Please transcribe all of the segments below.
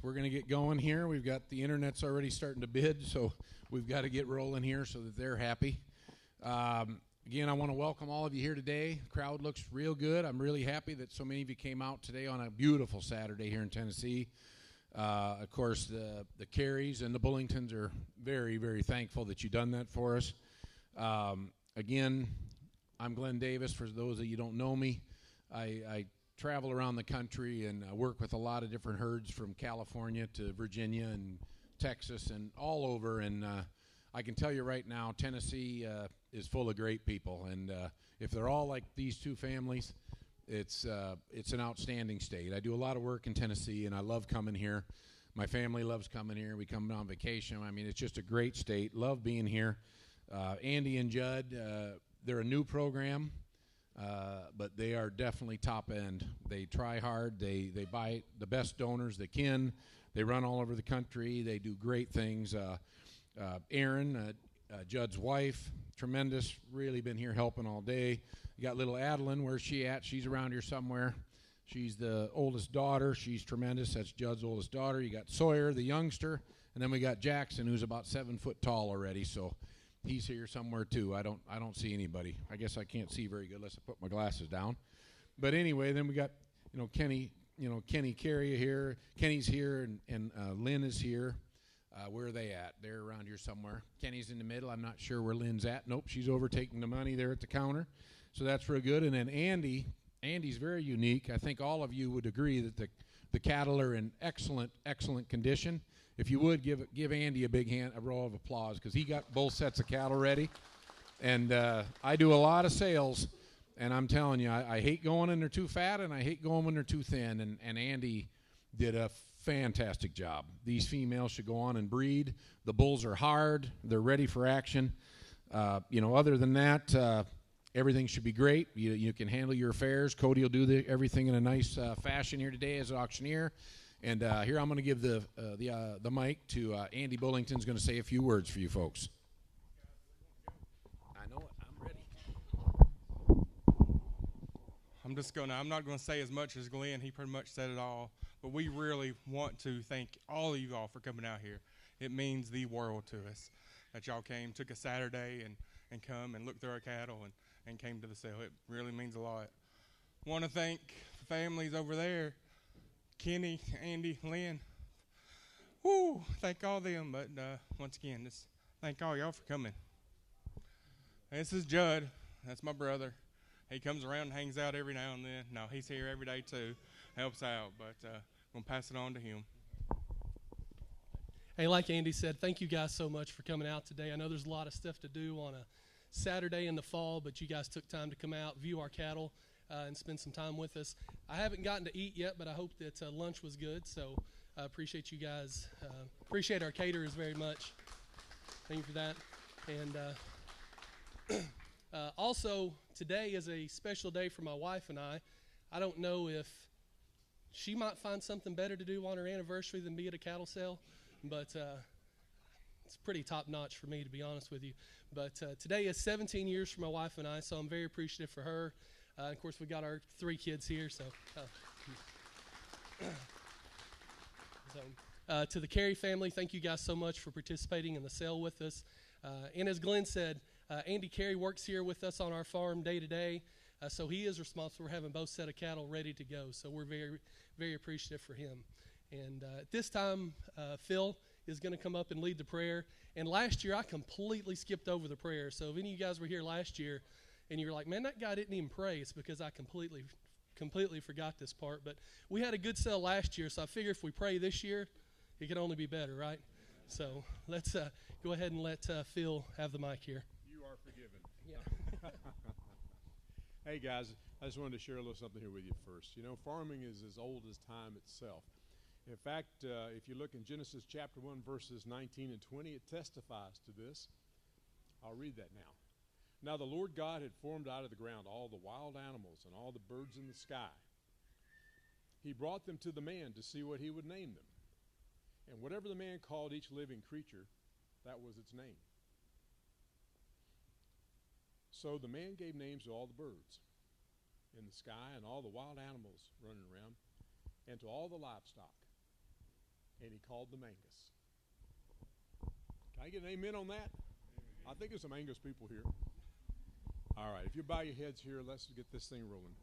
we're going to get going here. We've got the internet's already starting to bid, so we've got to get rolling here so that they're happy. Again, I want to welcome all of you here today. The crowd looks real good. I'm really happy that so many of you came out today on a beautiful Saturday here in Tennessee. Of course, the Careys and the Bullingtons are very, very thankful that you've done that for us. Again, I'm Glenn Davis. For those of you who don't know me, I travel around the country and work with a lot of different herds from California to Virginia and Texas and all over. And I can tell you right now, Tennessee is full of great people. And if they're all like these two families, it's an outstanding state. I do a lot of work in Tennessee, and I love coming here. My family loves coming here. We come on vacation. I mean, it's just a great state. Love being here. Andy and Judd, they're a new program. But they are definitely top end. They try hard. They buy the best donors they can. They run all over the country. They do great things. Erin, Judd's wife, tremendous. Really been here helping all day. You got little Adeline. Where's she at? She's around here somewhere. She's the oldest daughter. She's tremendous. That's Judd's oldest daughter. You got Sawyer, the youngster, and then we got Jackson, who's about 7 foot tall already. So he's here somewhere too. I don't see anybody. I guess I can't see very good unless I put my glasses down. But anyway, then we got Kenny Carey here. Kenny's here and Lynn is here. Where are they at? They're around here somewhere. Kenny's in the middle. I'm not sure where Lynn's at. Nope, she's overtaking the money there at the counter. So that's real good. And then Andy's very unique. I think all of you would agree that the cattle are in excellent condition. If you would, give Andy a roll of applause, because he got both sets of cattle ready. And I do a lot of sales, and I'm telling you, I hate going when they're too fat, and I hate going when they're too thin. And Andy did a fantastic job. These females should go on and breed. The bulls are hard. They're ready for action. Other than that, everything should be great. You can handle your affairs. Cody will do everything in a nice fashion here today as an auctioneer. And here I'm going to give the mic to Andy Bullington. Is going to say a few words for you folks. I know it. I'm ready. I'm not going to say as much as Glenn. He pretty much said it all. But we really want to thank all of you all for coming out here. It means the world to us that y'all came, took a Saturday and come and looked through our cattle and came to the sale. It really means a lot. Want to thank the families over there. Kenny, Andy, Lynn, thank all them. But once again, just thank all y'all for coming. This is Judd. That's my brother. He comes around and hangs out every now and then. No, he's here every day too, helps out. But I'm going to pass it on to him. Hey, like Andy said, thank you guys so much for coming out today. I know there's a lot of stuff to do on a Saturday in the fall, but you guys took time to come out, view our cattle, and spend some time with us. I haven't gotten to eat yet, but I hope that lunch was good, so I appreciate you guys. Appreciate our caterers very much. Thank you for that. And also, today is a special day for my wife and I. I don't know if she might find something better to do on her anniversary than be at a cattle sale, but it's pretty top-notch for me, to be honest with you. But today is 17 years for my wife and I, so I'm very appreciative for her. Of course, we got our 3 kids here, so. To the Carey family, thank you guys so much for participating in the sale with us. And as Glenn said, Andy Carey works here with us on our farm day to day, so he is responsible for having both set of cattle ready to go. So we're very, very appreciative for him. And at this time, Phil is going to come up and lead the prayer. And last year, I completely skipped over the prayer. So if any of you guys were here last year, and you're like, man, that guy didn't even pray, it's because I completely forgot this part. But we had a good sale last year, so I figure if we pray this year, it can only be better, right? So let's go ahead and let Phil have the mic here. You are forgiven. Yeah. Hey, guys, I just wanted to share a little something here with you first. Farming is as old as time itself. In fact, if you look in Genesis chapter 1, verses 19 and 20, it testifies to this. I'll read that now. Now the Lord God had formed out of the ground all the wild animals and all the birds in the sky. He brought them to the man to see what he would name them. And whatever the man called each living creature, that was its name. So the man gave names to all the birds in the sky and all the wild animals running around, and to all the livestock. he called them Angus. Can I get an amen on that? I think there's some Angus people here. All right, if you bow your heads here, let's get this thing rolling.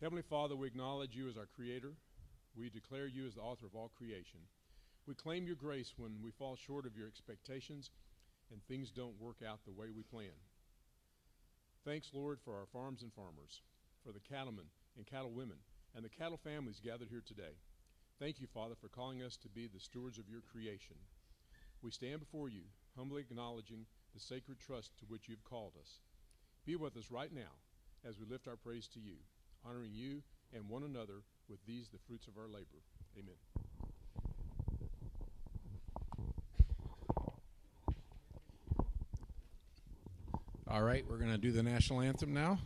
Heavenly Father, we acknowledge you as our creator. We declare you as the author of all creation. We claim your grace when we fall short of your expectations and things don't work out the way we plan. Thanks, Lord, for our farms and farmers, for the cattlemen and cattle women, and the cattle families gathered here today. Thank you, Father, for calling us to be the stewards of your creation. We stand before you, humbly acknowledging the sacred trust to which you've called us. Be with us right now as we lift our praise to you, honoring you and one another with these, the fruits of our labor. Amen. All right, we're going to do the national anthem now.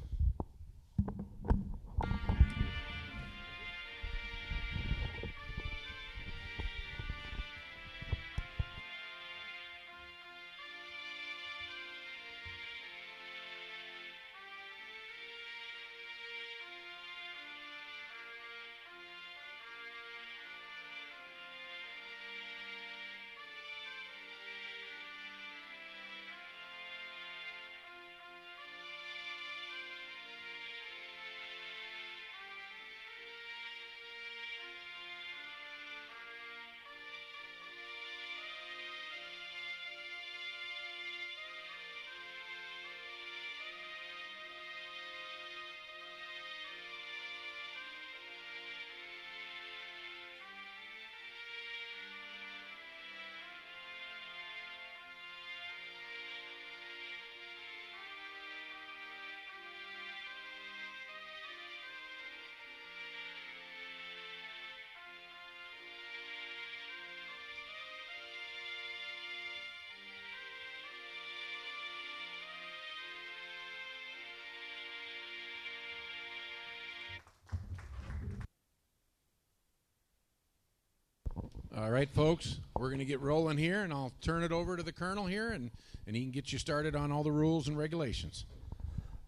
All right, folks, we're going to get rolling here, and I'll turn it over to the Colonel here, and he can get you started on all the rules and regulations.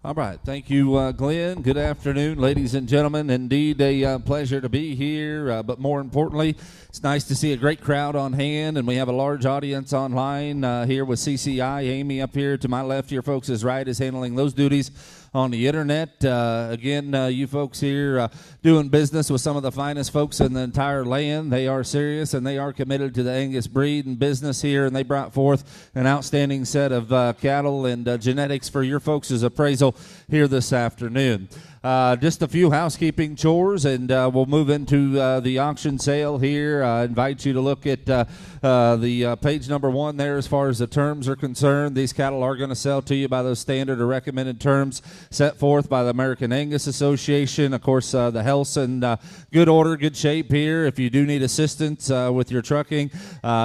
All right. Thank you, Glenn. Good afternoon, ladies and gentlemen. Indeed, a pleasure to be here. But more importantly, it's nice to see a great crowd on hand, and we have a large audience online here with CCI. Amy up here to my left here, folks, is right, is handling those duties on the internet. Again, you folks here doing business with some of the finest folks in the entire land. They are serious, and they are committed to the Angus breed and business here, and they brought forth an outstanding set of cattle and genetics for your folks' appraisal here this afternoon. Just a few housekeeping chores, and we'll move into the auction sale here. I invite you to look at the page number 1 there as far as the terms are concerned. These cattle are going to sell to you by those standard or recommended terms set forth by the American Angus Association. Of course, the health's in good order, good shape here. If you do need assistance with your trucking,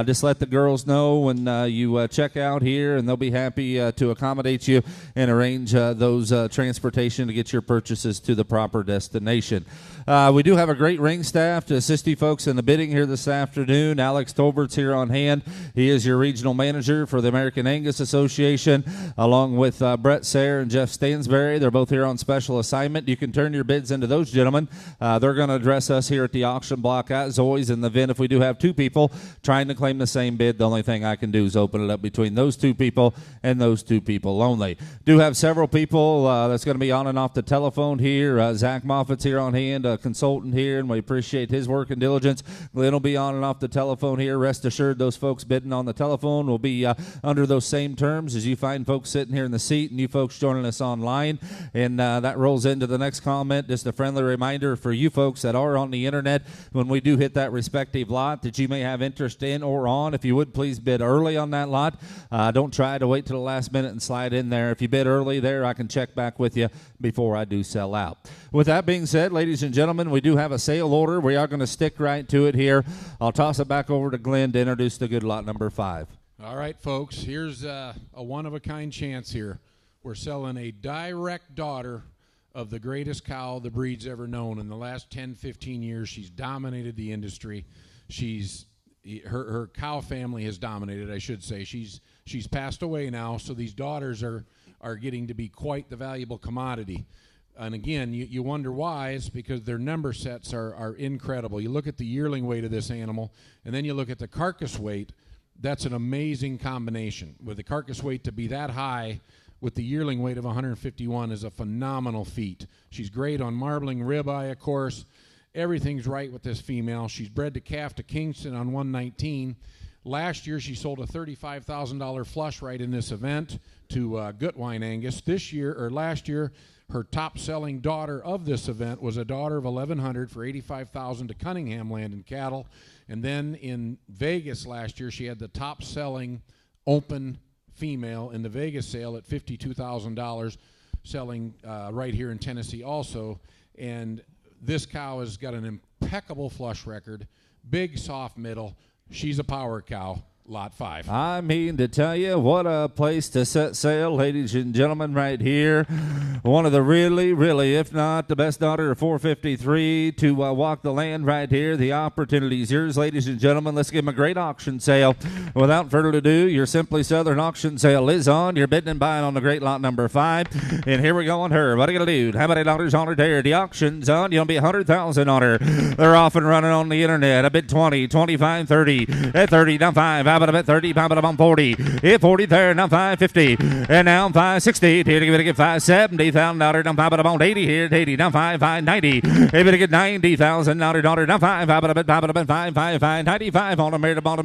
just let the girls know when you check out here, and they'll be happy to accommodate you and arrange those transportation to get your purchases to the proper destination. We do have a great ring staff to assist you folks in the bidding here this afternoon. Alex Tolbert's here on hand. He is your regional manager for the American Angus Association, along with Brett Sayre and Jeff Stansberry. They're both here on special assignment. You can turn your bids into those gentlemen. They're going to address us here at the auction block. As always, in the event if we do have two people trying to claim the same bid, the only thing I can do is open it up between those two people and those two people only. Do have several people that's going to be on and off the telephone here. Zach Moffat's here on hand, consultant here, and we appreciate his work and diligence. Glenn will be on and off the telephone here. Rest assured, those folks bidding on the telephone will be under those same terms as you find folks sitting here in the seat and you folks joining us online. And that rolls into the next comment. Just a friendly reminder for you folks that are on the internet, when we do hit that respective lot that you may have interest in or on, if you would please bid early on that lot. Don't try to wait till the last minute and slide in there. If you bid early there, I can check back with you before I do sell out. With that being said, ladies and gentlemen, we do have a sale order. We are going to stick right to it here. I'll toss it back over to Glenn to introduce the good lot number 5. All right, folks, here's a one-of-a-kind chance here. We're selling a direct daughter of the greatest cow the breed's ever known. In the last 10, 15 years, she's dominated the industry. Her cow family has dominated, I should say. She's passed away now, so these daughters are getting to be quite the valuable commodity. And again, you wonder why. It's because their number sets are incredible. You look at the yearling weight of this animal, and then you look at the carcass weight. That's an amazing combination. With the carcass weight to be that high with the yearling weight of 151 is a phenomenal feat. She's great on marbling, ribeye, of course. Everything's right with this female. She's bred to calf to Kingston on 119. Last year, she sold a $35,000 flush right in this event to Gutwine Angus. Last year, her top-selling daughter of this event was a daughter of 1,100 for $85,000 to Cunningham Land and Cattle. And then in Vegas last year, she had the top-selling open female in the Vegas sale at $52,000, selling right here in Tennessee also. And this cow has got an impeccable flush record, big soft middle. She's a power cow. Lot 5. I mean to tell you, what a place to set sail, ladies and gentlemen, right here. One of the really, if not the best daughter of 453 to walk the land right here. The opportunity is yours, ladies and gentlemen. Let's give them a great auction sale. Without further ado, your Simply Southern auction sale is on. You're bidding and buying on the great lot number 5. And here we go on her. What are you going to do? How many dollars on her there? The auction's on. You'll be 100,000 on her. They're off and running on the internet. I bid 20, 25, 30. At 30, down 5. How about a bit 30, how about about 40? Hit 40 there, now 550. And now 560. Here to give it a get $570,000. Now 5 about 80 here. 80, now 590. Able to get $90,000. Now 5 5 95 on the merit bottom.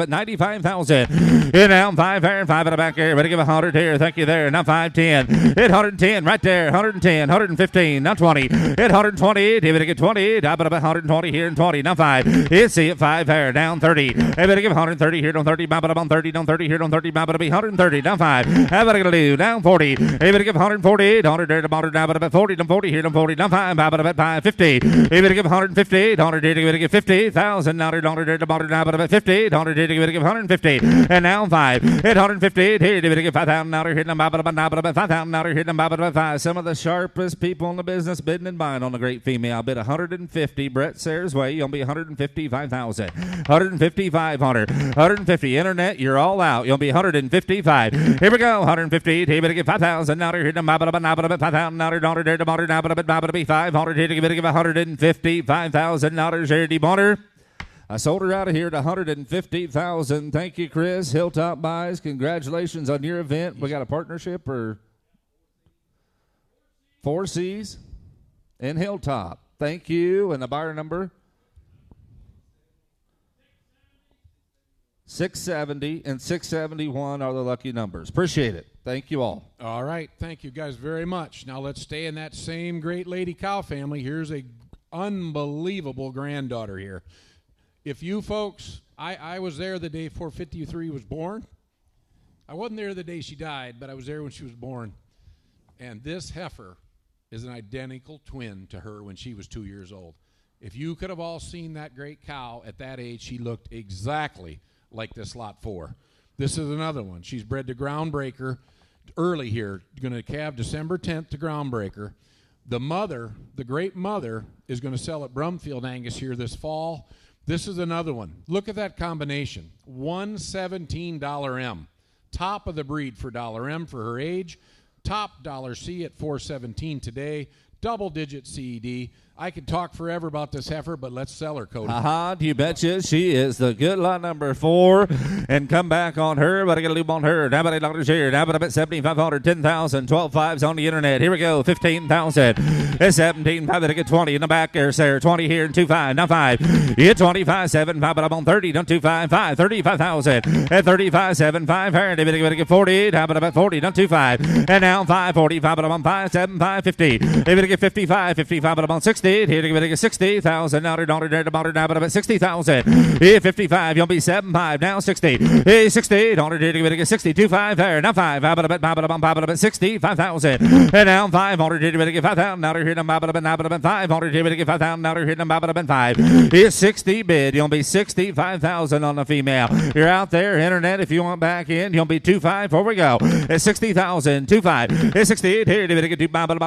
95,000. And now 5 here, 5 at the back here. Ready to give 100 here. Thank you there. Now 510. Hit 110 right there. 110, 115. Now 20. Hit 120. Able to get 20. About 120 here and 20. Now 5. Hit see it 5 here. Down 30. Able to give 130 here. Down 30, about 30, down 30 here, down 30, about to be 130, down 5. How about I gonna do? Down 40. Able to give 148, 100 there, about down about 40, down 40 here, down 40, down 5, about 550. Able to give 150, 100 there to give 50,000, now there, about about 50, 100 there to give 150, and now 5. Hit 150 here to give 5,000, now here, about 5,000, now here, about 5. Some of the sharpest people in the business bidding and buying on the great female. Bid 150. Brett Sayers way, you'll be 155,000, 15500, 150. Internet, you're all out. You'll be 155. Here we go. 150. Here to get 5,000. Now here to 5,000. Now here to be 500. Here to give 155,000. Now here to Bonner. I sold her out of here to 150,000. Thank you, Chris. Hilltop Buys. Congratulations on your event. We got a partnership or 4 C's and Hilltop. Thank you. And the buyer number 670 and 671 are the lucky numbers. Appreciate it. Thank you all. All right. Thank you guys very much. Now let's stay in that same great lady cow family. Here's a unbelievable granddaughter here. If you folks, I was there the day 453 was born. I wasn't there the day she died, but I was there when she was born. And this heifer is an identical twin to her when she was 2 years old. If you could have all seen that great cow at that age, she looked exactly like this lot 4. This is another one. She's bred to Groundbreaker early here. Going to calve December 10th to Groundbreaker. The mother, the great mother, is going to sell at Brumfield Angus here this fall. This is another one. Look at that combination. $117 M. Top of the breed for $M for her age. Top $C at $417 today. Double-digit CED. I could talk forever about this heifer, but let's sell her, Cody. You betcha. She is the good lot number 4. And come back on her. What I got to do on her? Now about $8 here. Now about 7,500, 10,000, 12 fives on the internet. Here we go. 15,000. It's 17,500 to get 20 in the back there, sir. 20 here and 25. Now 5. You 25, 7, 5, but I'm on 30. Don't 25, 5. 35,000. At 35, 7, 5. Here. They better get 40. How about 40? Don't 25. And now 5, 45, but I'm on 5, 7, 5, 50. They better get 55, 55, but I'm on 60. Here to get 60,000. Now they're about 60,000. Here 55. You'll be 7.5 now 60. Hey 60. Here to get 62.5 there. Now 5. About 65,000. And now 500. Here to get 5,000. Now they're here to about 500. Here to get 5,000. Now they're here to about 5. Here's 60 bid. You'll be 65,000 on the female. You're out there internet. If you want back in, you'll be 2.5. Here we go. It's 60,000. 2.5. It's 68. Here to get 500.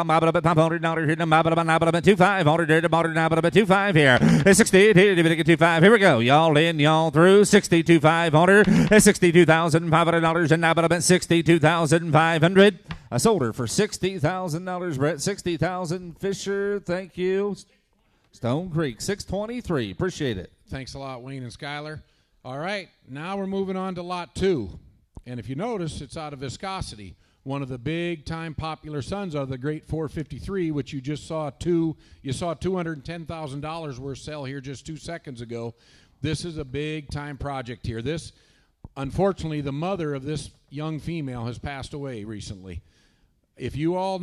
Now they're here to about 2.5. 2.5 here. It's 68 here to get 2.5. Here we go. Y'all in, y'all through. 62,500. It's $62,500 and now about 62,500. I sold her for $60,000, Brett. $60,000. Fisher, thank you. Stone Creek, $623. Appreciate it. Thanks a lot, Wayne and Skylar. All right, now we're moving on to lot 2. And if you notice, it's out of Viscosity, one of the big-time popular sons of the great 453, which you just saw you saw $210,000 worth sell here just 2 seconds ago. This is a big-time project here. This, unfortunately, the mother of this young female has passed away recently. If you'd all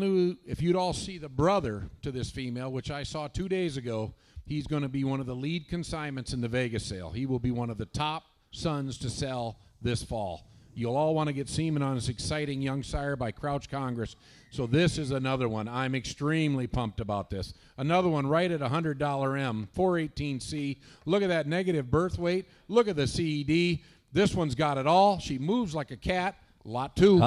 see the brother to this female, which I saw 2 days ago, he's going to be one of the lead consignments in the Vegas sale. He will be one of the top sons to sell this fall. You'll all want to get semen on this exciting young sire by Crouch Congress. So this is another one. I'm extremely pumped about this. Another one right at $100 M, 418C. Look at that negative birth weight. Look at the CED. This one's got it all. She moves like a cat. Lot 2.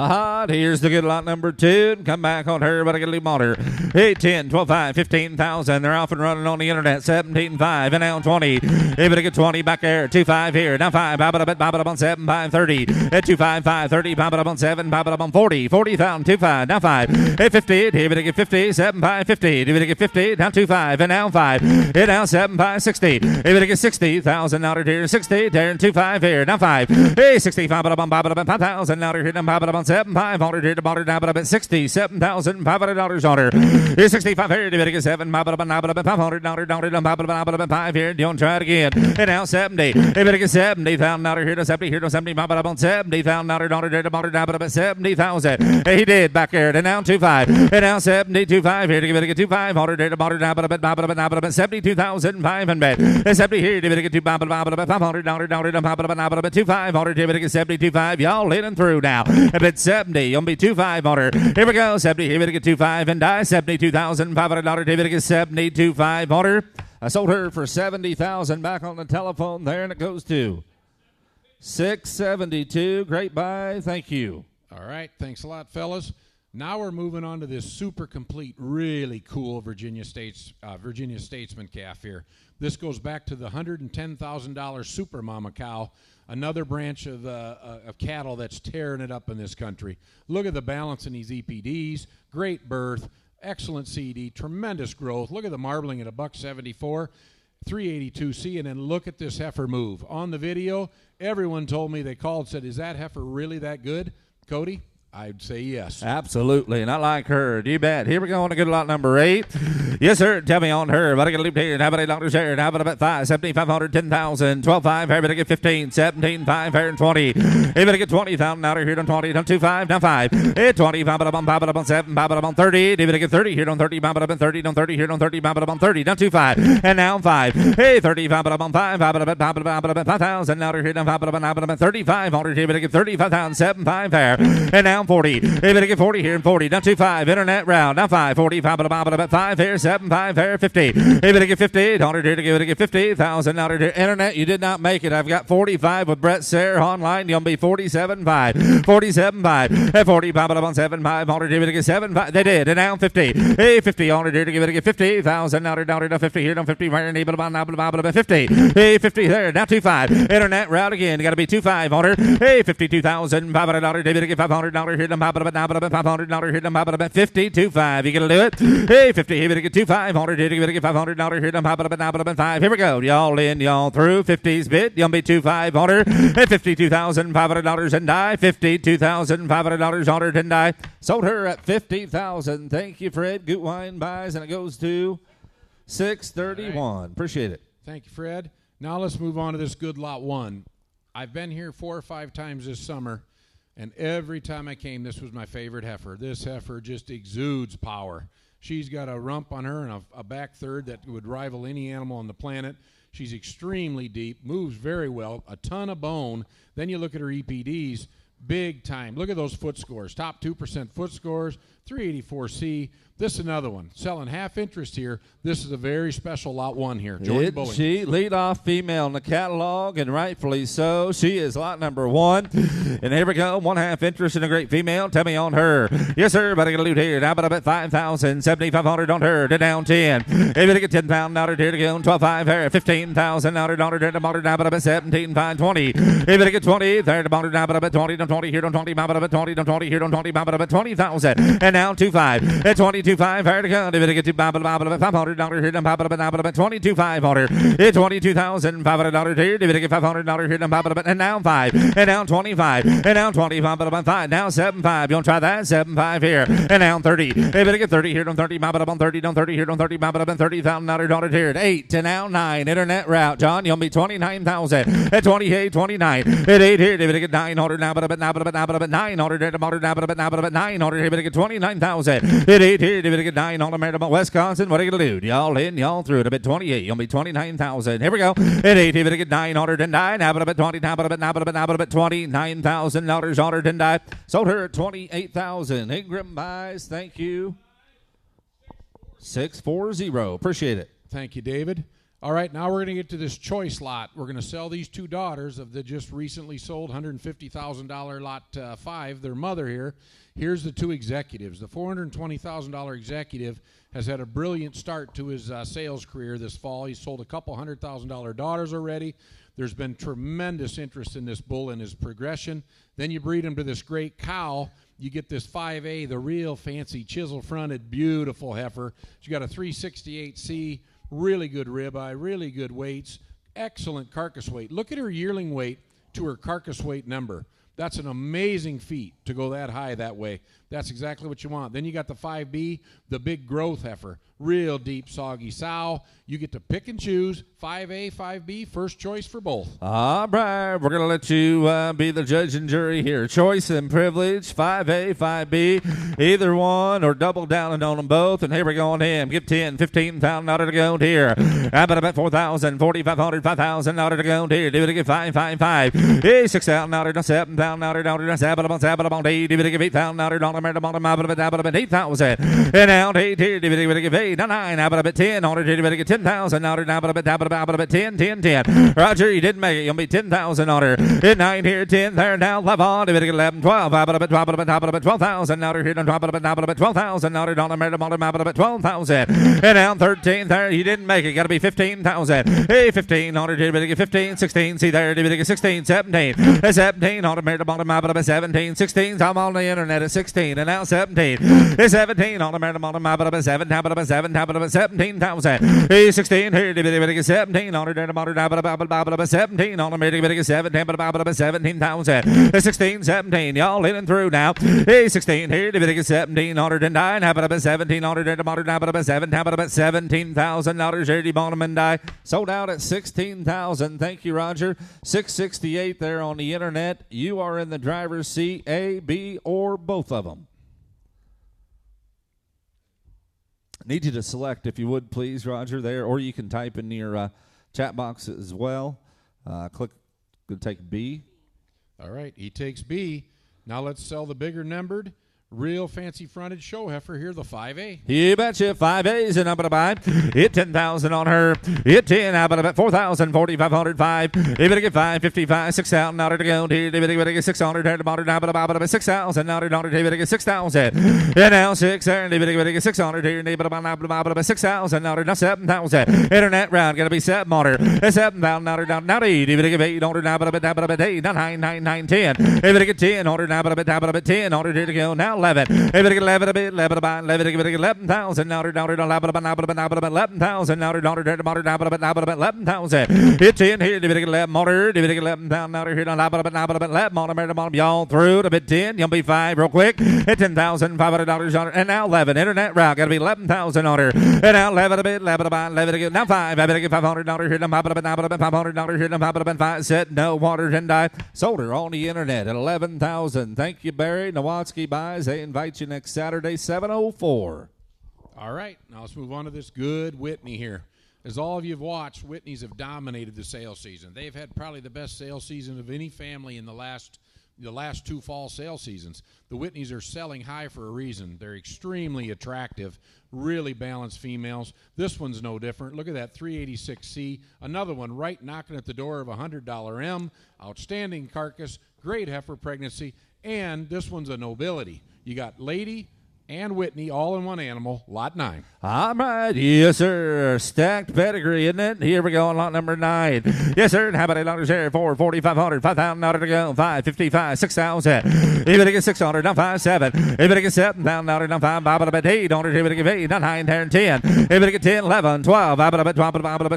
Here's the good lot number 2. Come back on her, but I got to leave on her. 8, 10, 12, 5, 15,000. They're off and running on the internet. 17, 5, and now 20. Even to get 20 back there. 2, 5 here. Now 5. Bob it up on 7, 5, 30. At 2, 5, 5, 30. Bob it up on 7. Bob it up on 40. 40,000. 2, 5. Now 5. At 50. Even to get 50. 7, 5, 50. Even to get 50. Now 2, 5. And now 5. And now 7, 5, 60. Even to get 60,000 out of here. 60. There. 2, 5 here. Now 5. Hey, 65. Bob it up 5,000 out of here. Now bob it up on 7, 500 here. Bob it up at $67,500 on her. Here's 65 here. Even to get 7. Bob it up 500 out of here. Bob it up 5 here. Don't try it again. And now 70. Even to get 70,000 out of here. To 70 here. To 70. Bob it up on 70,000 out of here. Bob it up at 70,000. He did back there. And now 25. And now 72.5 here. To give it a get 2,500 here. Bob it up at 72,500. And 70 here. To get 2. Bob it up at $500. Bob it up at 2,500. Here. To get 72.5. Y'all in and through now. A bit 70. You'll be 2,500 on her. Here we go. 70. Here we get 2,500 and die. $72,500. Here we get 72,500 on her. I sold her for $70,000. Back on the telephone there, and it goes to 672. Great buy. Thank you. All right. Thanks a lot, fellas. Now we're moving on to this super complete, really cool Virginia Statesman calf here. This goes back to the $110,000 Super Mama cow, another branch of cattle that's tearing it up in this country. Look at the balance in these EPDs. Great birth, excellent CD, tremendous growth. Look at the marbling at $174, 382C, and then look at this heifer move. On the video, everyone told me, they called and said, is that heifer really that good? Cody? I'd say yes. Absolutely, and I like her. You bet. Here we go on to good lot number 8. Yes, sir. Tell me on her. But I get a leap here. How about $8 here? How about 5? 7,500, 10,000, 12,500. How about I get 15, 17,500, and 20. Even to get 20,000 out of here on 20, on 2,5, now 5. Hit 20, bob it up on 7, bob it up on 30. Even to get 30 here on 30, bob it up on 30, on 30 here on 30, bob it up on 30, down 2,5, and now 5. Hey, 30, bob it up on 5, bob it up at 5,000 out of here, down bob it up on 3,500. Even to get 35,000, 7,500 there, and now 40. Even to get 40 here and 40, down 2,5. Internet round, now 5, 40, bob it up at 5 here, 7, 5 here, 50. Even to get 50, 100 here to give it to get 50,000 out of here. Internet, you did not make it. I've got 45 with Brett Sayre online. You'll be 47.5. 47.5. At 40, bob it up on 7, 500 here to get 7, 5. They did, and now 50. Hey, 50, 100 here to give it to get 50,000 out of here, down 50 here, down 50 here, and able to bob it up 50. Hey, 50 there, now 25. Internet round again. You got to be 25 on her. Hey, 52,500. David to get $500 here, bob it up at $500 here, bob it up at 50.25. You gonna do it? Hey, 50 here to get 2,500 here to get $500 here, bob it up at 5. Here we go. Y'all in, y'all through. 50's bid. You'll be 2,500 at $52,500 and die. $52,500 on her and die. Sold her at 50,000. Thank you, Fred. Gutwein buys, and it goes to 631. Right. Appreciate it. Thank you, Fred. Now let's move on to this good lot 1. I've been here 4 or 5 times this summer, and every time I came, this was my favorite heifer. This heifer just exudes power. She's got a rump on her and a back third that would rival any animal on the planet. She's extremely deep, moves very well, a ton of bone. Then you look at her EPDs, big time. Look at those foot scores, top 2% foot scores, 384C. This is another one. Selling half interest here. This is a very special lot 1 here. Jordan Bowie. She lead off female in the catalog, and rightfully so. She is lot number 1. And here we go. 1/2 interest in a great female. Tell me on her. Yes, sir. But I got a loot here. Now but at 5,000, 7,500 on her. To down 10. Maybe to get 10,000 out of here to go. 12,500 here. 15,000 out of her. Now but at 17,520. Maybe to get 20. There to bond now but at 20. 20 here, 20, 20, 20 here, 20, 20,000. And now 25. At 22.5, hard to go. They get to $500 here, 22,500. It's $22,500 here. They get $500 here, and now 5. And now 25. And now 25, 5. Now 7.5. You want to try that? 7.5 here. And now 30. They better get 30 here, 30, 30, 30 here, 30, $30,000 here. At 8. And now 9. Internet route. John, you'll be 29,000. At 28, 29. At 8 here. They better get 900 now, but 900 now, 900. They better get 29,000. At 8 here. They better get 900. Wisconsin, what are you going to do? Y'all in, y'all through. At about 28. You'll be 29,000. Here we go. At 8, they better get 909. Now, but 20, now, but $29,000 honored and I sold her at 28,000. Ingram buys. Thank you. 640. Appreciate it. Thank you, David. All right, now we're going to get to this choice lot. We're going to sell these two daughters of the just recently sold $150,000 lot 5, their mother here. Here's the two executives. The $420,000 executive has had a brilliant start to his sales career this fall. He's sold a couple $100,000 daughters already. There's been tremendous interest in this bull and his progression. Then you breed him to this great cow. You get this 5A, the real fancy chisel-fronted, beautiful heifer. You got a 368C, really good ribeye, really good weights, excellent carcass weight. Look at her yearling weight to her carcass weight number. That's an amazing feat to go that high that way. That's exactly what you want. Then you got the 5B, the big growth heifer, real deep, soggy sow. You get to pick and choose 5A, 5B, first choice for both. All right, we're going to let you be the judge and jury here. Choice and privilege, 5A, 5B, either one or double down on them both. And here we go on him. Give 10, 15,000 to go here. How about 4,000, 4,500, 5,000 to go here. Do it again, 5, 5, 5. Hey, 6,000, 7,000, 7,000, 8, do it again, 8,000, 8,000. And out 8 here, do it again, 8, 9, how about 10, do it again, 10,000, now about 10, 10, 10. Roger, you didn't make it. You'll be 10,000 on her. In 9 here, 10 there, now 11, do it again, 11, 12, how about 12,000, now here, now about 12,000, now about 12,000. And now 13 there, you didn't make it. Got to be 15,000. Hey, 15, do it again, 15, 16, see there, do it again, 16, 17, 17, about 17, 16, I'm on the internet at 16, and now 17, 17, on the 17,000. Hey, 16 here, 17, on the 17, on the 17,000. 16, 17, y'all in and through now. Hey, 16 here, 17, on the 17, on the 17,000. Dirty Bonham and I sold out at 16,000. Thank you, Roger. 668 there on the internet. You are in the driver's seat, A, B, or both of them. Need you to select, if you would, please, Roger, there, or you can type in your chat box as well. Click, going to take B. All right, he takes B. Now let's sell the bigger numbered, real fancy fronted show heifer here, the 5A. You betcha. 5A's and I'm going to buy. Hit 10,000 on her. Hit 10. How about 4,000, 4,500, 5. If you get 555, 6,000 out to go. Here, if you get 600, now about 6,000 out to get 6,000. And now 6 there. And if you get 600 here, about 6,000 out to 7,000. Internet round going to be 7 on her. 7,000 out now 8. If you get 800 now about 8, 9, 9, 9, 10. If you get 10 on her now about 10 on her to go now. 11. If it get 11 a bit, 11,000 now 11,000 now 11,000. It's in here. If it get 11 motor, if it get 11,000 now here 11 y'all through to bit 10. You'll be 5 real quick. At $10,500 on her. And now 11. Internet route got to be 11,000 on her. And now 11 a bit, 11 again. Now 5. I better get $500 here. $500 here. 5 set no water and I sold her on the internet at 11,000. Thank you, Barry. Nowatzki buys. They invite you next Saturday, 7:04. All right, now let's move on to this good Whitney here. As all of you have watched, Whitneys have dominated the sales season. They've had probably the best sales season of any family in the last 2 fall sales seasons. The Whitneys are selling high for a reason. They're extremely attractive, really balanced females. This one's no different. Look at that 386C. Another one right knocking at the door of $100 M. Outstanding carcass, great heifer pregnancy, and this one's a nobility. You got Lady, and Whitney, all in one animal, lot 9. All right, yes, sir. Stacked pedigree, isn't it? Here we go on lot number 9. Yes, sir. And how about $8 share? 4, 4,500, $5,000 to go. 555, 6,000. Even to get 600, down 5, 7. Even to get $7,000, down 5, Bible about 800. Even to get 8, down 9, 10, 10. Even to get 10, 11, 12. Bible about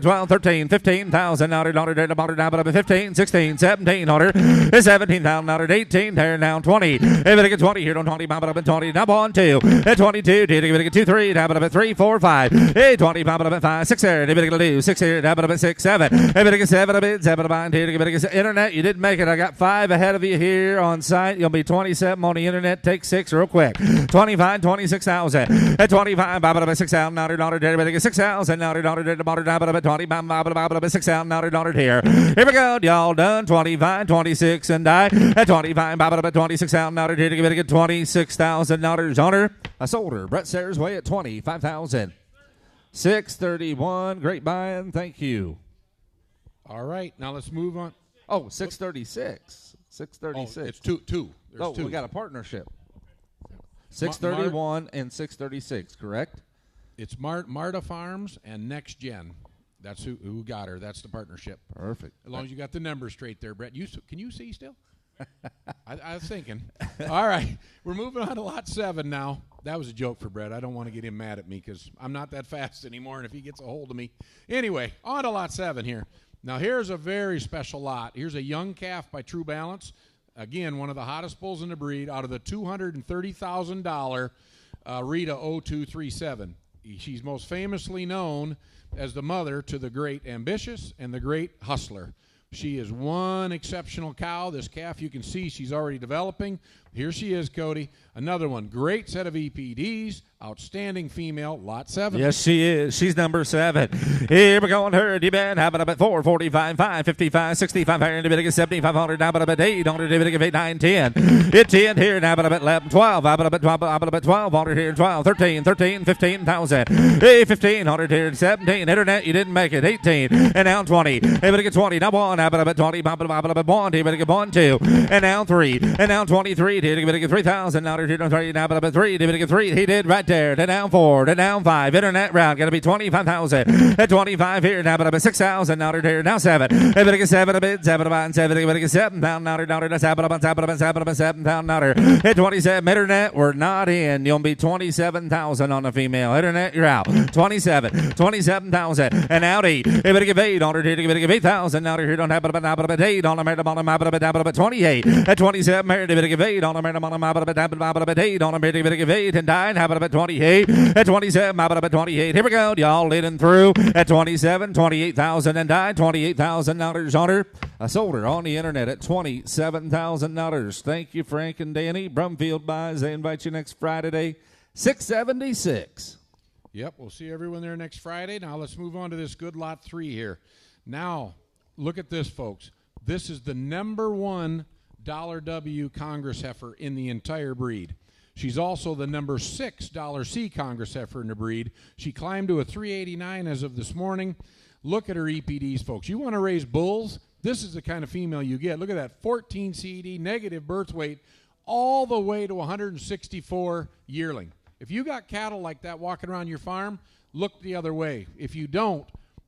12, 13, 15,000. $15, 15, 16, 1,700. $17,000, 18, down 20. Even to get 20 here, down 20. Bible about 20, down 1, 2. At 22, did you get 2, 3, down about 3, 4, 5. Hey, 20, down about 5, 6 there. Did you get 6 here, down about 6, 7. Did you get 7 a bit, 7 about here. Did you get internet? You didn't make it. I got 5 ahead of you here on site. You'll be 27 on the internet. Take 6 real quick. 25, 26,000. At 25, about 6,000. Now, did you get 6,000? Now, did about 20, about 6,000 here. Here we go. Y'all done. 25, 26, and die. At 25, about 26,000. Now, did you get $26,000 on her? I sold her. Brett Sayers way at 25,000. 631. Great buying. Thank you. All right, now let's move on. Oh, 636. 636. Oh, it's two. There's two. We got a partnership. 631 and 636, correct? It's Marta Farms and Next Gen. That's who got her. That's the partnership. Perfect. As long as you got the numbers straight there, Brett. Can you see still? I was thinking. All right, we're moving on to lot 7 now. That was a joke for Brett. I don't want to get him mad at me because I'm not that fast anymore, and if he gets a hold of me. Anyway, on to lot 7 here. Now, here's a very special lot. Here's a young calf by True Balance. Again, one of the hottest bulls in the breed out of the $230,000 Rita 0237. She's most famously known as the mother to the great Ambitious and the great Hustler. She is one exceptional cow. This calf, you can see she's already developing. Here she is, Cody. Another one. Great set of EPDs. Outstanding female. Lot 7. Yes, she is. She's number 7. Here we go on her. D-band. How about 4, 45, 5, 55, 65. Here in the beginning, 7,500. Now about 800. Dividend 8, 9, 10. Hit 10 here. Now about 11, 12. How about 1,200 here. 12, 13, 15,000. Hey, 1,500 here. 17. Internet, you didn't make it. 18. And now 20. Hey, but get 20. Now 1. How about 20. About 1. Here, but get 1, 2. And now 3. And now 23. Here, but get 3,000. Now 3. Now about 3. Here, but get 3. He did right there. To down 4. To down 5. Internet round. Going to be 25,000. At 25 here. Now about 6,000. Now here. Now 7. Hey, but get 7 a bit. 7 about 7. But get 7,000. Now that's 7,000. Now at 27. Internet, we're not in. You'll be 27,000 on the female. Internet, you're out. 27,000. And out 8. Hey, but get 8 on her. Here. Give 8,000. Now here. Don't have about 8 on them. About 28. At 27. Here. Give 8 on them. About 8 on them. Give 8 and 9. How about 28? At 27. About 28. Here we go. Y'all leading through at 27. 28,000 and 9. $28,000 on her. I sold her on the internet at $27,000. Thank you, Frank and Danny. Brumfield Buys. They invite you next Friday, 676. Yep, we'll see everyone there next Friday. Now let's move on to this good lot 3 here. Now, look at this, folks. This is the number 1 $W Congress heifer in the entire breed. She's also the number 6 $C Congress heifer in the breed. She climbed to a 389 as of this morning. Look at her EPDs, folks. You want to raise bulls? This is the kind of female you get. Look at that, 14 CED, negative birth weight, all the way to 164 yearling. If you got cattle like that walking around your farm, look the other way. If you don't,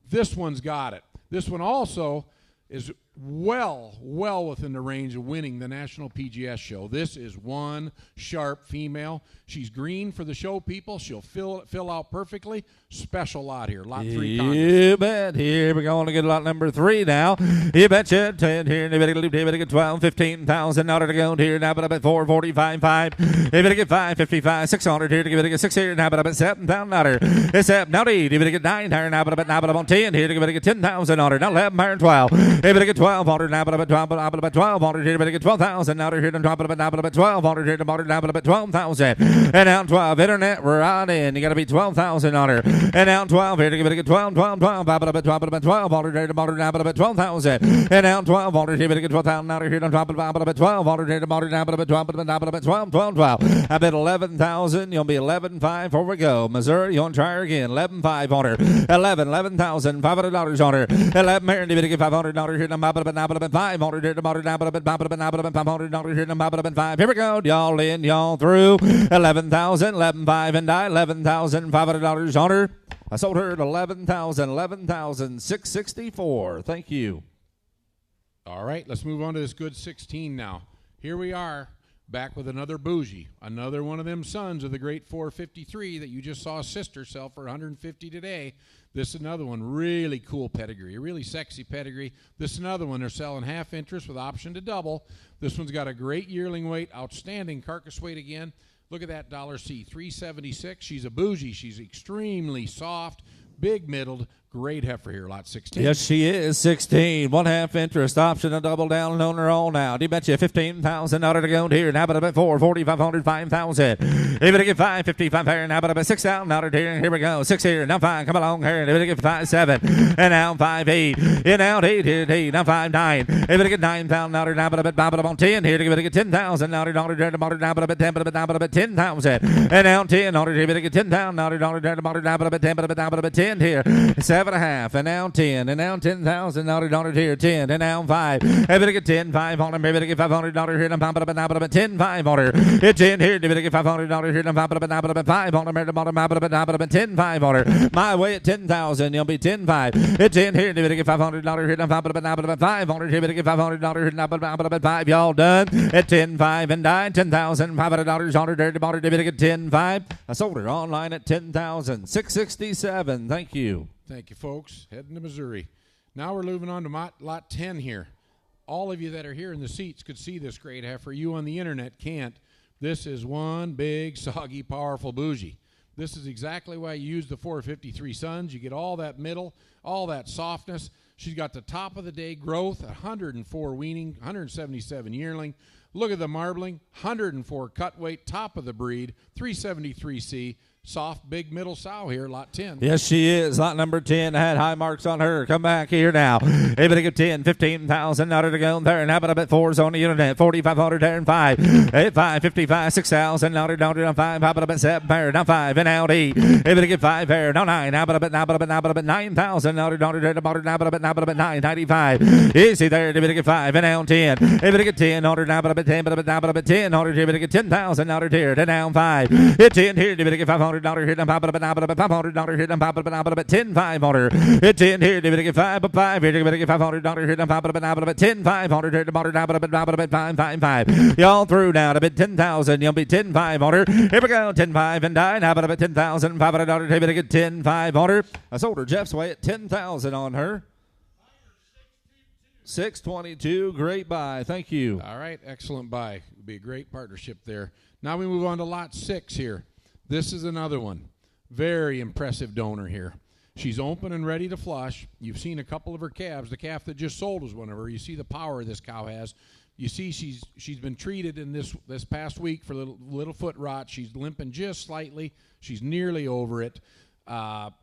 this one's got it. This one also is well within the range of winning the National PGS show. This is one sharp female. She's green for the show people. She'll fill out perfectly. Special lot here. Lot 3 Congress. You bet. Here we're going to get lot number 3 now. You betcha. 10 here. You better get 12, 15,000. Now to go here. Now about 4, 45, 5. You better get 5, 55, 600 here. You better get 6 here. Now about 7,000 on her. It's up. Now 8. You better get 9 here. Now about 10 here. You better get 10,000 on her. Now 11 here and 12. You better get 1,200. Now about 1,200 here. You better get 12,000. Now here. Now about 1,200 here. Now about 12,000. And now 12. Internet, we're on in. You got to be 12,000 on her. And now 12 here. You better get 12. About 1,200 here. Now about 12,000. And now 1,200 here. You better get 12,000. Now here. About 1,200 here. Now about 12. I bet 11,000. You'll be 11,500 before we go. Missouri, you want to try her again. 11,500 on her. $11,000. $500 on her. 11 here. You better get $500 here. Now about $500 here to $500 here to $500. Here we go, y'all in, y'all through. 11,000, 11,500 and die. $11,500 on her. I sold her at 11,664. Thank you. All right, let's move on to this good 16 now. Here we are, back with another bougie, another one of them sons of the great 453 that you just saw a sister sell for 150 today. This is another one, really cool pedigree, a really sexy pedigree. This is another one, they're selling half interest with option to double. This one's got a great yearling weight, outstanding carcass weight again. Look at that $C, 376. She's a bougie. She's extremely soft, big middled, great heifer here, lot 16. Yes, she is 16. 1/2 interest, option to double down on her all now. Do you bet you $15,000 to go here? Now, but a bit 4,500, 5,000. If it get 555 here, now, but a bit $6,000 here. Here we go. 6 here. Now 5. Come along here. If it get 5, 7. And now 5, 8. And out 8 here. 8. Now 5, 9. If it get $9,000 now, but a bit Bob on 10 here. If it get $10,000 here. Now, but a bit 10. But a bit 10,000. And now 10 here. If it get $10,000 now, but a bit 10. But a bit 10 here. 7.5, and now 10, and now $10,000 here, 10, and now 5. Maybe get 10, 5 on him, maybe get $500 here, and pump it up, and 10, 5 on her. Hit 10 here, maybe get $500 here, and pump it up, and 5 on him, and 10, 5 on her. My way at 10,000, you'll be 10, 5. Hit 10 here, maybe get $500 here, and pump it up, and 5 on her, maybe get $500 here, and pump it up, 5. Y'all done at 10, 5, and die, $10,500 on her, dirty bought her, maybe get 10, 5. I sold her online at 10,667. Thank you. Thank you, folks. Heading to Missouri. Now we're moving on to lot 10 here. All of you that are here in the seats could see this great heifer. You on the internet can't. This is one big, soggy, powerful bougie. This is exactly why you use the 453 Sons. You get all that middle, all that softness. She's got the top of the day growth, 104 weaning, 177 yearling. Look at the marbling, 104 cut weight, top of the breed, 373C. Soft, big middle sow here, lot 10. Yes, she is. Lot number 10 had high marks on her. Come back here now. Able to get 10, 15,000 out to go there. And how about a bit 4s on the internet? 4,500 there and 5. 8, 5, 55, 6,000 out to 5. How about a bit 7 pair? Now 5 and out 8. Able to get 5 pair. Now 9. How about a bit 9,000 out to 995. Easy there. Able to get 5 and out 10. Able to get 10 out to 10, but a bit 10 out to 10 able to get 10,000 out here. To now 5. Hit 10 here. Able to get $500 here, $500 here, $500 10, 5 on her. Hit 10 here, to get 5, but 5 here, to get $500 here, $500 10, 500 here, $5, 5, 5. Y'all through now to bid 10,000. You'll be 10, 5 on her. Here we go, 10, 5 and die. Now about $10,500 here, to get 10, 5 on her. I sold her Jeff's way at 10,000 on her. 622, great buy. Thank you. All right, excellent buy. It'll be a great partnership there. Now we move on to lot 6 here. This is another one. Very impressive donor here. She's open and ready to flush. You've seen a couple of her calves. The calf that just sold was one of her. You see the power this cow has. You see she's been treated in this past week for little foot rot. She's limping just slightly. She's nearly over it.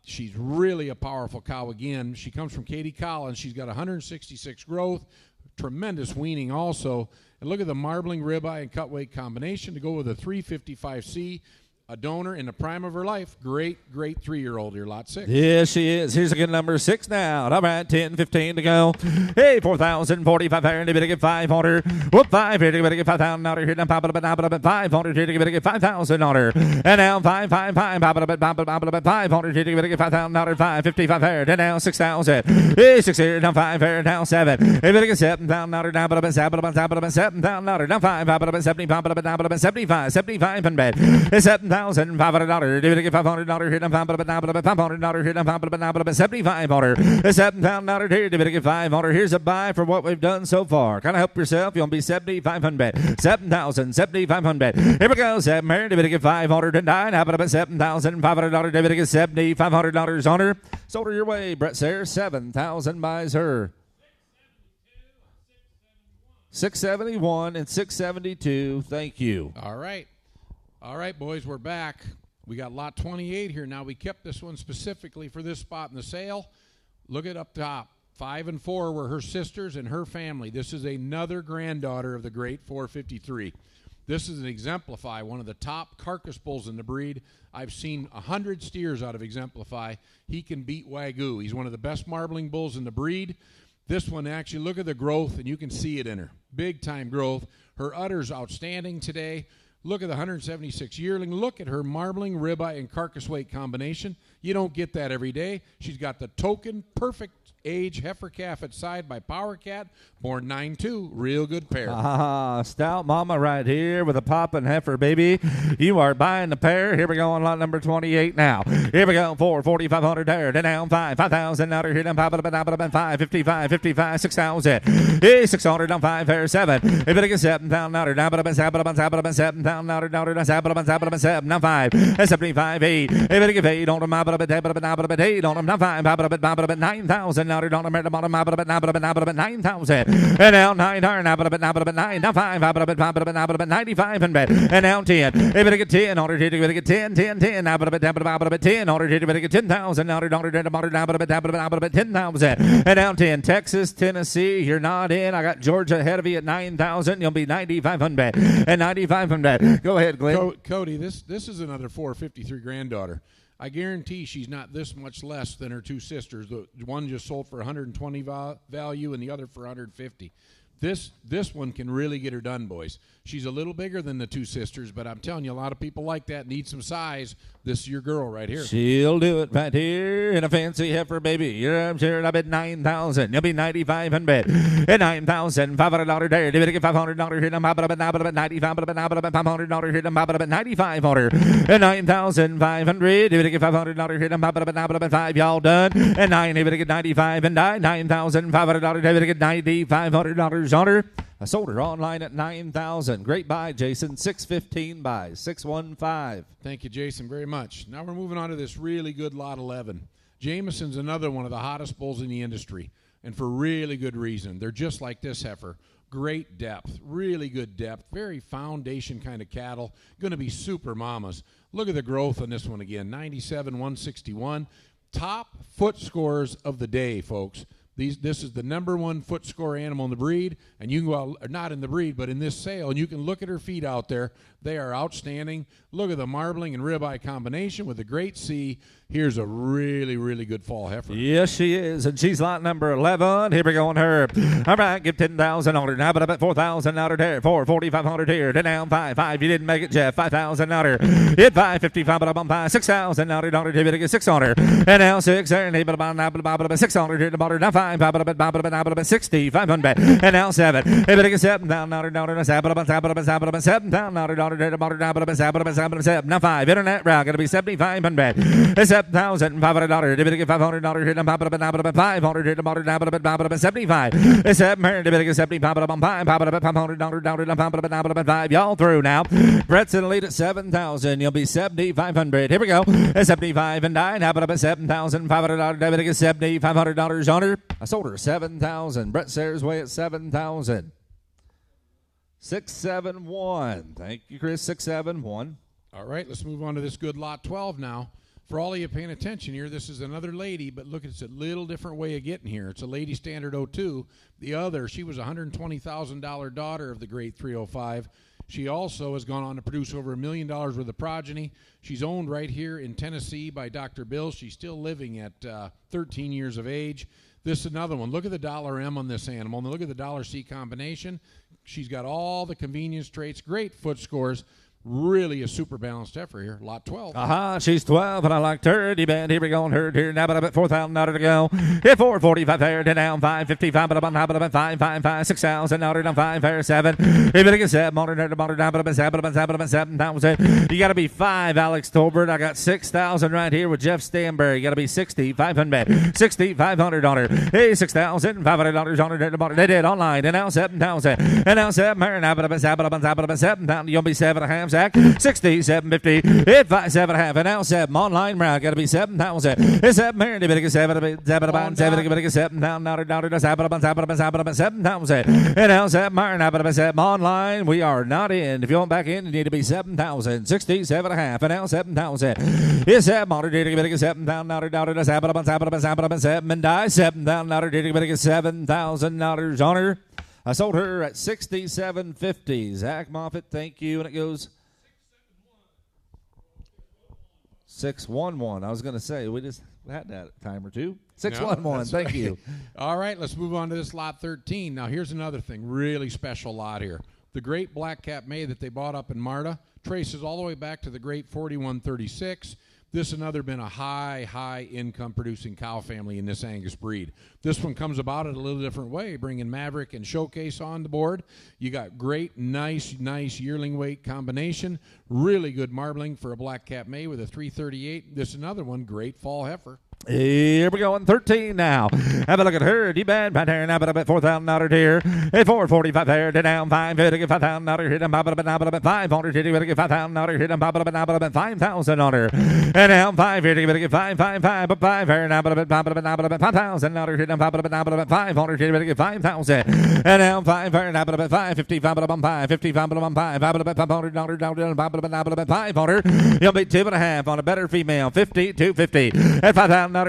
She's really a powerful cow again. She comes from Katie Collins. She's got 166 growth, tremendous weaning also. And look at the marbling ribeye and cut weight combination to go with a 355C. A donor in the prime of her life. Great 3-year-old here, lot 6. Yes, she is. Here's a good number 6 now. All right, 10, 15 to go. Hey, 4,045 here. And to get 5 on her. Whoop, 5 here. To get 5,000 on her. Here, now, pop it up, 500 here. To get 5,000 on her. And now 5, 5, 5. Pop it up, 500 here. To get 5,000 on her. 555 here. And now 6,000. Hey, 6 here. Now 5 here. Now 7. If it gets 7,000 on her. Now pop it up, 7,000 on her. Now 5. Pop it up, 70. Pop it up, 75 and bed. 7,000. $500. Did it get $500 here? $500 here. $75 on her. $7,000 here. Did it get $500? Here's a buy for what we've done so far. Kind of help yourself. You'll be $7,500. 7,000. $7,500. Here we go. 7 here. Did it get $509? How about $7,500? Did it get $7,500 on her? Sold her your way, Brett Sayre. 7,000 buys her. 671 and 672. Thank you. All right, boys, we're back. We got lot 28 here. Now, we kept this one specifically for this spot in the sale. Look at up top. 5 and 4 were her sisters and her family. This is another granddaughter of the great 453. This is an Exemplify, one of the top carcass bulls in the breed. I've seen 100 steers out of Exemplify. He can beat Wagyu. He's one of the best marbling bulls in the breed. This one, actually, look at the growth, and you can see it in her. Big-time growth. Her udder's outstanding today. Look at the 176 yearling. Look at her marbling, ribeye, and carcass weight combination. You don't get that every day. She's got the token perfect age heifer calf at side by Power Cat, born 9-2. Real good pair. Stout mama right here with a poppin' heifer, baby. You are buying the pair. Here we go on lot number 28 now. Here we go. 4,500 there. Then down 5,000 out here. Then pop it up 5, 55, 6,000. Hey, 600 down 5 pair 7. If it gets 7,000 out here. Down 7,000 out here. Down 7 down 5. 75 8. If it gets 8 on them, 8 on them. Down 5. 9,000 out here. Down 9,000. And now 9 higher. Now 9 down 5. 95 and bet. And now 10. If it get 10 on it, if it get 10. Now 10 on it, if it get 10,000. Now 10,000. And now 10. Texas, Tennessee, you're not in. I got Georgia ahead of you at 9,000. You'll be 9,500 and 9,500. Go ahead, Glenn. Cody, this is another 453 granddaughter. I guarantee she's not this much less than her two sisters. The one just sold for 120 value and the other for 150. This one can really get her done, boys. She's a little bigger than the two sisters, but I'm telling you, a lot of people like that, need some size. This is your girl right here. She'll do it right here in a fancy heifer, baby. You're sure I bet 9,000. You'll be 9,500. And $9,500 there. Did it get $500 here? I'm about $95. $500 here. I'm about $9,500. And 9,500. Did it get $500 here? I'm about 5. Y'all done. And 9. Did it get 95 and $9,500. Did it get $9,500 on her? I sold her online at 9,000. Great buy, Jason. 615 buy. 615. Thank you, Jason, very much. Now we're moving on to this really good lot 11. Jameson's another one of the hottest bulls in the industry, and for really good reason. They're just like this heifer. Great depth, really good depth, very foundation kind of cattle. Going to be super mamas. Look at the growth on this one again. 97, 161. Top foot scores of the day, folks. This is the number one foot score animal in the breed, and you can go out, not in the breed, but in this sale, and you can look at her feet out there. They are outstanding. Look at the marbling and ribeye combination with a great C. Here's a really, really good fall heifer. Yes, she is, and she's lot number 11. Here we go on her. All right, give 10,000 on her. Now, but I bet 4,000 out her there. 4,4,500 here. Then down 5. You didn't make it, Jeff. 5,000 out her. Hit 555, but I'm 5. 6,000 out her. Daughter, David, get 6 on her. And now 6 there. And about 600 here. The bottom now 5. 60, 500. And now 7. If it gets 7 down out her. Daughter, 7 down out her. Daughter, now 5. Internet route. Going to be 7,500. It's $7,500. Did it get $500 here? I'm about 500 here. About 75. It's $700. Did it get 75? I'm $500. 5. Y'all through now. Brett's in the lead at 7,000. You'll be 7,500. Here we go. It's 75 and 9. How about $7,500? Did it get $7,500 on her? I sold her 7,000. Brett Sayers way at 7,000. 671. Thank you, Chris. 671. All right, let's move on to this good lot 12 now. For all of you paying attention here, this is another lady, but look, it's a little different way of getting here. It's a Lady Standard 02. The other, she was a $120,000 daughter of the great 305. She also has gone on to produce over $1 million worth of progeny. She's owned right here in Tennessee by Dr. Bill. She's still living at 13 years of age. This is another one. Look at the $M on this animal, and look at the $C combination. She's got all the convenience traits, great foot scores. Really a super balanced heifer here. Lot 12. She's 12, and I liked her. D-band, here we go on her here. Now, but I bet 4,000 to go. Hit 445 there, down 555, but I'm 5, 6,000 down 5 there, 7. If it gets 7, on her, down 7,000. You got to be 5, Alex Tolbert. I got 6,000 right here with Jeff Stanberry. You got to be 6,500. 6,500 on her. Hey, $6,500 on her. They did online, and now 7,000. And now 7 here. Now, but 7,000. You'll be 7.5. 6750. Hit 5.5. And now 7 online round. Got to be 7,000. It's 7 here. They better get 7. 7 better get 7 down. Now 7,000. And now 7 here. Now 7 online. We are not in. If you want back in, you need to be 7,000. 67.5. And now 7,000. It's 7 on her. They better get 7 down. Now 7 and die. 7 down. Now they better get $7,000 on her. I sold her at $67.50. Zach Moffitt, thank you. And it goes 611. I was going to say, we just had that a time or two. 611, No, thank right. you. All right, let's move on to this lot 13. Now, here's another thing, really special lot here. The great black cap May that they bought up in Marta traces all the way back to the great 4136. This another been a high income producing cow family in this Angus breed. This one comes about it a little different way, bringing Maverick and Showcase on the board. You got great, nice yearling weight combination. Really good marbling for a black cap May with a 338. This another one, great fall heifer. Here we go on 13 now. Have a look at her. D-bad right there. Now, but about $4,000 here. A 445 there. Down 550. Get $5,000 hit him. About 500. Hit him. Get $5,000 hit him. About 5,000 on her. And down 550. Get 555. But 5 here. Now, but $5,000 hit him. About 500. Hit him. Get 5,000. And down 5 here. Now, but 550. 550. 500. About 500. You'll be 2.5 on a better female. 50. 250. At 5,000. Get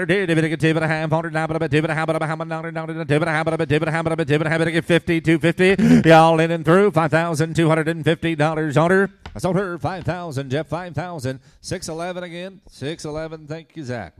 50, 250. Y'all in and through. $5,250 on her. I sold her 5,000. Jeff 5,000. 611 again. 611. Thank you, Zach.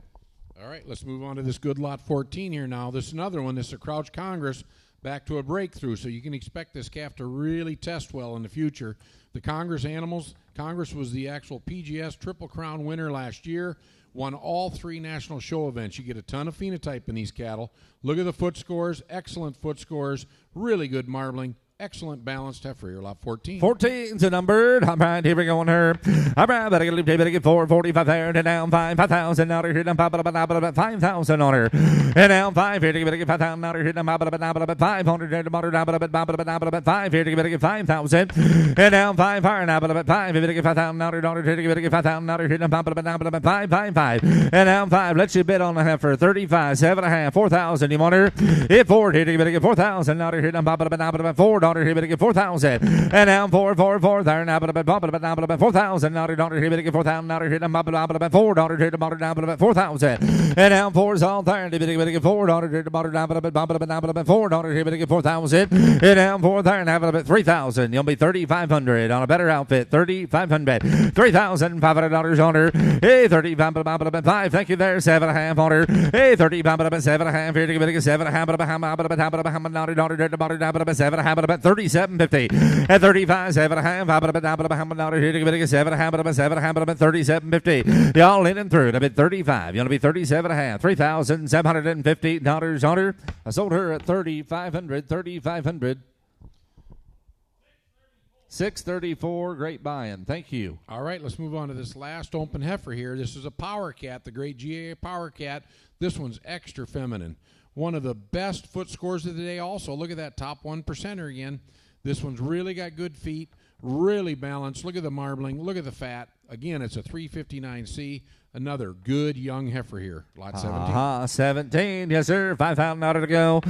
All right, let's move on to this good lot 14 here now. This is another one. This is a Crouch Congress back to a breakthrough, so you can expect this calf to really test well in the future. The Congress animals, Congress was the actual PGS Triple Crown winner last year. Won all 3 national show events. You get a ton of phenotype in these cattle. Look at the foot scores, excellent foot scores, really good marbling, excellent balanced heifer here, lot 14. 14's a numbered. All right, here we go on her. All right, better get 445 there, and down 5,000 out here, down 5,000 on her. And down 5 here, to get 5,000 out here, down 500, about 5 here, to get 5,000. And down 5 higher, now, about 5, if you get 5,000 out here, to get 5,000 out here, down 5. And down 5, let's you bid on the heifer, 35, 7.5, 4,000. You want her? If 4 here, to get 4,000 out here, down 4. Here, better get 4,000. And down 4 there. Now, but 4,000. Now, here, better get 4,000. Now, here, about 4. Here, about 4,000. And down 4's all there. Better get 4. Here, about 4. Here, better get 4,000. And down 4 there. Now, about 3,000. You'll be 3,500 on a better outfit. 3,500. $3,500 on her. Hey, 35. Thank you there. 7.5 on her. Hey, 35. 7.5. Here, better get 7.5. 7.5. 37.50 at 35, 7.5. Here to get 7.5, 37.50. Y'all in and through. I bid 35. You're gonna be 37.5. $3,750 on her. I sold her at 3,500. 3,500. 634. Great buying. Thank you. All right, let's move on to this last open heifer here. This is a Power Cat, the great GAA Power Cat. This one's extra feminine. One of the best foot scores of the day also. Look at that top 1%er again. This one's really got good feet, really balanced. Look at the marbling. Look at the fat. Again, it's a 359C. Another good young heifer here. Lot 17. 17. Yes, sir. $5,000 to go.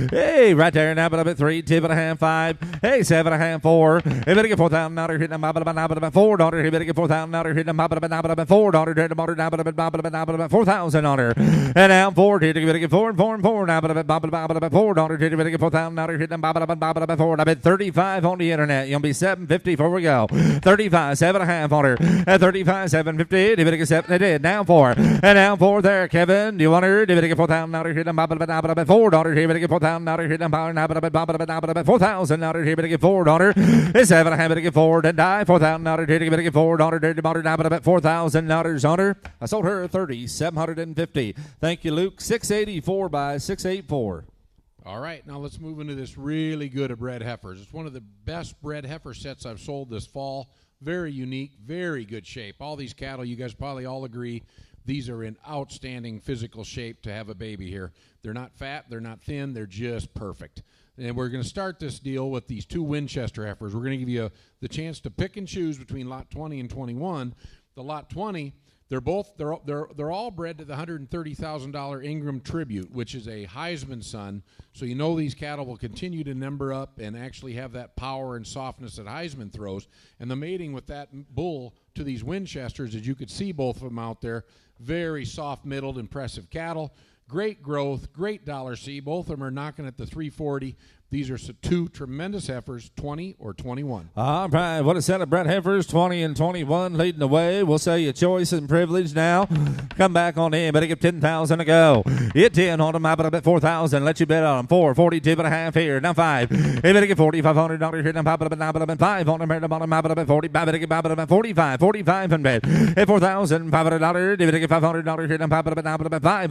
Hey, right there. Now, but about 3, 2.5, 5. Hey, 7.5, 4. Hey, better get $4,000. Hitting them about $4. Hey, better get $4,000. Hitting them about $4. About 4,000 on her. And now 4. Here, better get 4 and 4 and 4. Now, but about $4. Here, better get $4,000. Hitting them about 4. I bet 35 on the internet. You'll be 750 before we go. 35, 7.5 on her. At 35, 750. Hey, better get 7. They did. Down 4. And down 4 there, Kevin. Do you want her? Do you get $4,000 here? $4. Here, better get $4,000 here. $4,000 here, better get $4. It's 7.5. Better get 4 and die. $4,000 here, better get $4. $4,000 on her. I sold her 3,750. Thank you, Luke. 684 by 684. All right, now let's move into this really good of bred heifers. It's one of the best bred heifer sets I've sold this fall. Very unique, very good shape. All these cattle, you guys probably all agree, these are in outstanding physical shape to have a baby here. They're not fat, they're not thin, they're just perfect. And we're going to start this deal with these 2 Winchester heifers. We're going to give you the chance to pick and choose between lot 20 and 21. The lot 20, they're all bred to the $130,000 Ingram Tribute, which is a Heisman son. So you know these cattle will continue to number up and actually have that power and softness that Heisman throws. And the mating with that bull to these Winchesters, as you could see both of them out there, very soft-middled, impressive cattle. Great growth, great $C. Both of them are knocking at the 340. These are two tremendous heifers, 20 or 21. All right, what a set of bred heifers, 20 and 21 leading the way. We'll say your choice and privilege now. Come back on in, better give 10,000 to go. Hit 10 on them, I bet 4,000. Let you bet on them. 4, 42 and a half here. Now 5. Hey, better get $4,500 here. Now 5 on them, here. Bottom, I bet 45. Better get 45. 45 and bet. Hey, $4,500. Better get $500 here. Now 5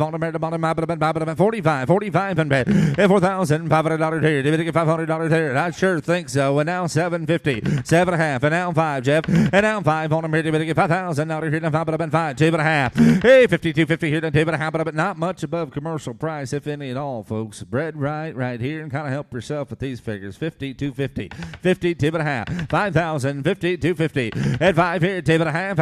on them, here. Bottom, I bet 45. 45 and bet. Hey, $4,500 here. Did we get $500 there? I sure think so. And now $750, 7.5, and now 5, Jeff. And now 5 on them here. Did we get $5,000 here? Now 5, 2.5. Hey, 52.50 here. Now 2.5, but not much above commercial price, if any at all, folks. Bred right here, and kind of help yourself with these figures. 52.50, 52.5, 5,000, 52.50. At 5 here, 2.5.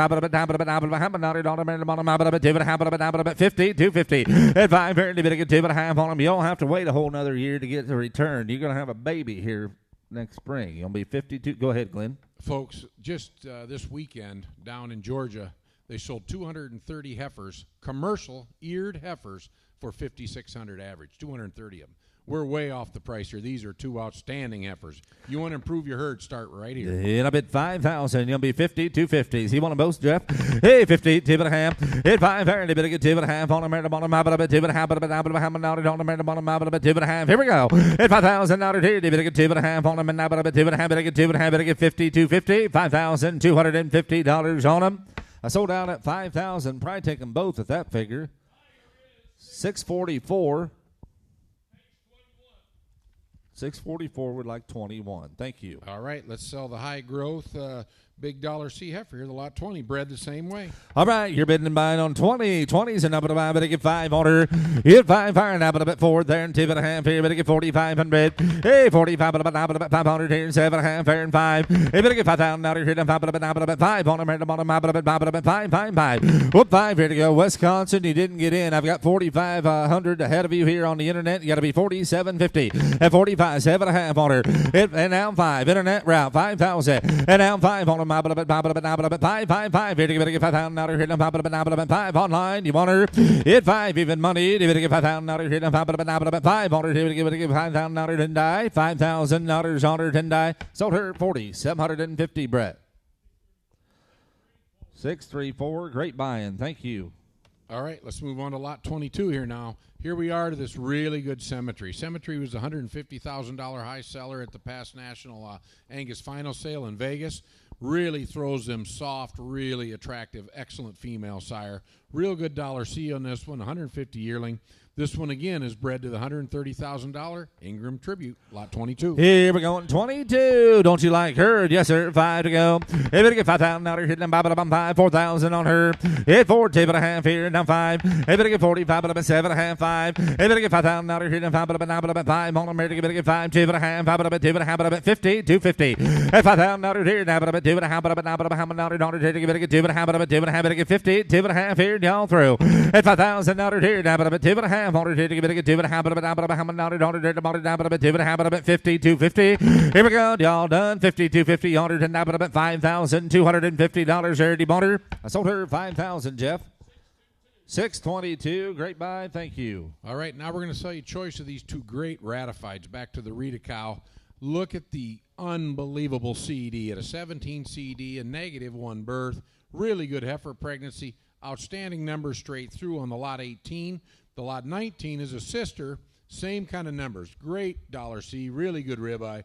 52.50. At 5 here, did we get 2.5 on them? You don't have to wait a whole another year to get the return. You're going to have a baby here next spring. You'll be 52. Go ahead, Glenn. Folks, just this weekend down in Georgia, they sold 230 heifers, commercial eared heifers, for $5,600 average, 230 of them. We're way off the price here. These are two outstanding heifers. You want to improve your herd, start right here. And I bet 5,000. You'll be 52.50s. He want them both, Jeff. Hey, 52.5. Hit 5 here. They better get 2.5 on them. Bottom, I bet 2.5. But how many on them? Bottom, I bet 2.5. Here we go. Hit $5,000 here. They better get 2.5 on them. And I bet 2.5. Better get 2.5. Better get 52.50. $5,250 on them. I sold out at 5,000. Probably take them both at that figure. 644. 644 would like 21. Thank you. All right, let's sell the high growth big dollar C heifer here, the lot 20, bred the same way. All right, you're bidding and buying on 20. 20's a number to buy. Better get 5 on her. Hit 5 higher now, but a bit forward there and 2.5 here. Better get 4,500. Hey, 45, but about 500 here. 7.5 here and 5. Hey, better get 5,000 out of here. 5 on them. The bottom, about 5. Whoop, 5 here to go. Wisconsin, you didn't get in. I've got 4,500 ahead of you here on the internet. You got to be 4,750 at 45. 7.5 on her. And now 5. Internet route 5,000. And now 5 on them. 5. Here to get 5,000 out of here. 5 online. You want her? Hit 5 even money. You better get 5,000 out of here. 5 on her. Here to get 5,000 out of her. Die. $5,000 on her. Die. Sold her 4,750. Brett. 634. Great buying. Thank you. All right, let's move on to lot 22 here now. Here we are to this really good cemetery. Cemetery was a $150,000 high seller at the past national Angus final sale in Vegas. Really throws them soft, really attractive, excellent female sire. Real good dollar C on this one, 150 yearling. This one, again, is bred to the $130,000 Ingram Tribute, lot 22. Here we go, 22. Don't you like her? Yes, sir. 5 to go. Hey, better get 5,000 out of here. 5, 4,000 on her. Hit 4, 2.5 here. Now 5. Hey, better get 45, 7.5, 5. Hey, better get 5,000 out of here. 5 on them. Better get 5, 2.5, 2.5, 50, 250. Hey, 5,000 out of here. Now 2.5, how many on her? Better get 2.5, 2.5, better get 50, 2.5 here. Y'all through. Hey, 5,000 out of here. Now 2.5. 52.50. Here we go. Y'all done. 52.50. $5,250 there. Do you want her? I sold her 5,000, Jeff. 622. Great buy. Thank you. All right, now we're going to sell you choice of these two great ratifieds. Back to the Rita cow. Look at the unbelievable CD at a 17 CD, a -1 birth. Really good heifer pregnancy. Outstanding numbers straight through on the lot 18. The lot 19 is a sister, same kind of numbers. Great dollar C, really good ribeye.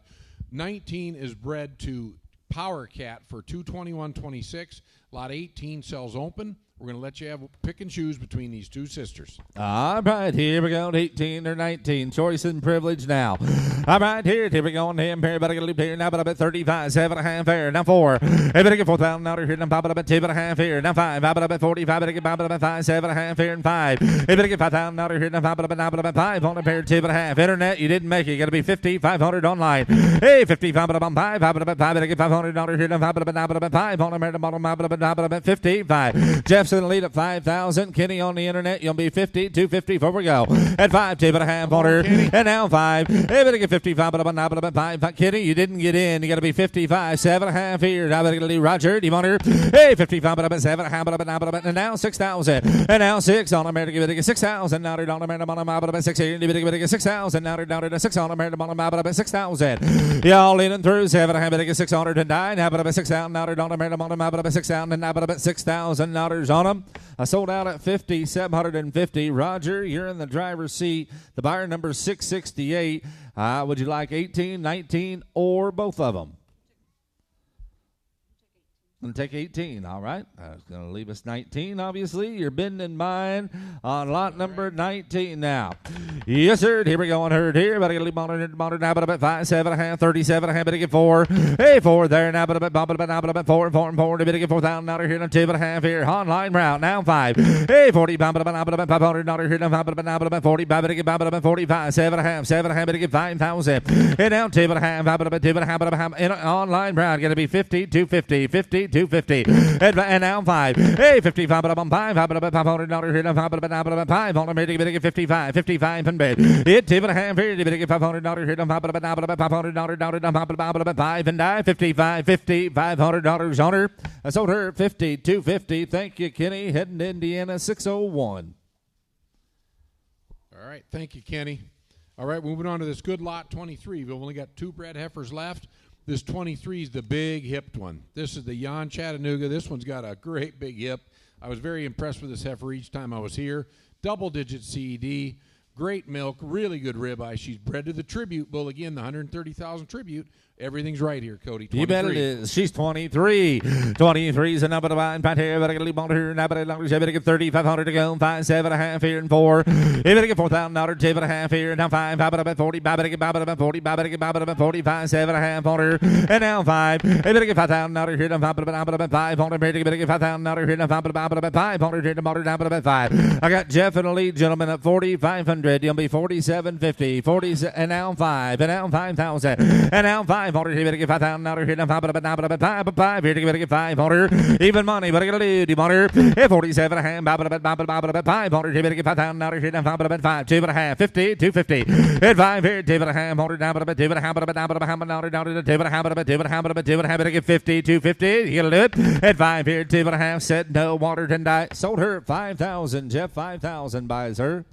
19 is bred to Power Cat for $221.26. Lot 18 sells open. We're going to let you have pick and choose between these two sisters. All right, here we go. 18 or 19. Choice and privilege now. All right, here we go. Him, Perry, better get a loop here. Now, but about 35, 7.5 here. Now 4. Hey, better get 4,000 out of here. Now, about 2.5 here. Now 5. About 45. Better get 5, 7.5 here and 5. Hey, better get 5,000 out of here. Now, about 5 on a pair, 2.5. Internet, you didn't make it. You got to be 500 online. Hey, 55, about 5. Better get 500 out of here. Now, about 5 on a pair, about 55. Jeff Jeff's in the lead at 5,000. Kenny on the internet, you'll be 50, 250 before we go. At 5, 2.5 on her. And now 5. Hey, better get 55, but about 5. Kenny, you didn't get in. You got to be 55, 7.5 here. Now better get Roger. Do you want her? Hey, 55, but about 7.5, and now 6,000. And now 6 on America. Better get 6,000. Now they're on America. About 6 here. Better get 6,000. Now they're down to 6 on America. About 6,000. Y'all leaning through 7.5. Better get 609. Now about 6,000. Now they're on America. About 6,000. And now about 6,000. Now there's on them. I sold out at 5,750. Roger, you're in the driver's seat. The buyer number 668. Would you like 18, 19, or both of them? And take 18, all right. I was going to leave us 19, obviously. You're bending mine on lot number 19 now. Yes, sir. Here we go on herd here. Better get a leave monitor now, but about 5, 7.5, 37.5. Better get 4. Hey, 4 there now, but about 4 and 4 and 4. Better get 4,000 now. Here, 2.5 here. Online route now 5. Hey, 40, about 500 now. Here, about 40. Better get about 45, 7.5. Better get 5,000. And now 2.5, in online route. Going to be 50, 250, 50. 250 and now 5. Hey, 55, but I'm 500 here, 5 on the get 55, 55 and bed. Hit 2.5 here, you get $500 here, $500 5 and die, 55, 50, $500 on her. I sold her 50, 250. Thank you, Kenny. Heading to Indiana 601. All right, thank you, Kenny. All right, moving on to this good lot 23. We've only got 2 bred heifers left. This 23 is the big hipped one. This is the Jan Chattanooga. This one's got a great big hip. I was very impressed with this heifer each time I was here. Double-digit CED, great milk, really good ribeye. She's bred to the Tribute bull. Again, the 130,000 Tribute. Everything's right here, Cody. 23. You bet it is. She's 23. 23 is a number to buy and find here. Better get a leap on her. Now better get 3,500 to go. 5, 7.5 here and 4. You better get $4,000. 2.5 here. Now 5. About 40. Better get about 40. Better get about 45. 7.5 on her. And now 5. You better get $5,000 here. Now 5 on her. Better get $5,000 here. Now 5 on her. Here to 5. I got Jeff in the lead, gentlemen, at 4,500. You'll be 4,750. 40 and now 5. And now 5,000. And now 5. Here to get $5,000 here, 5 here to get 500. Even money, but I got a lead. 47 and a half, 500 here to get $5,000 here, 5 2.5, 50, 250. At 5 here, 2.5, 100 down, 2.5 to get 50, 250. You get a lid. At 5 here, 2.5, set no water didn't die. Sold her 5,000. Jeff 5,000 buys her.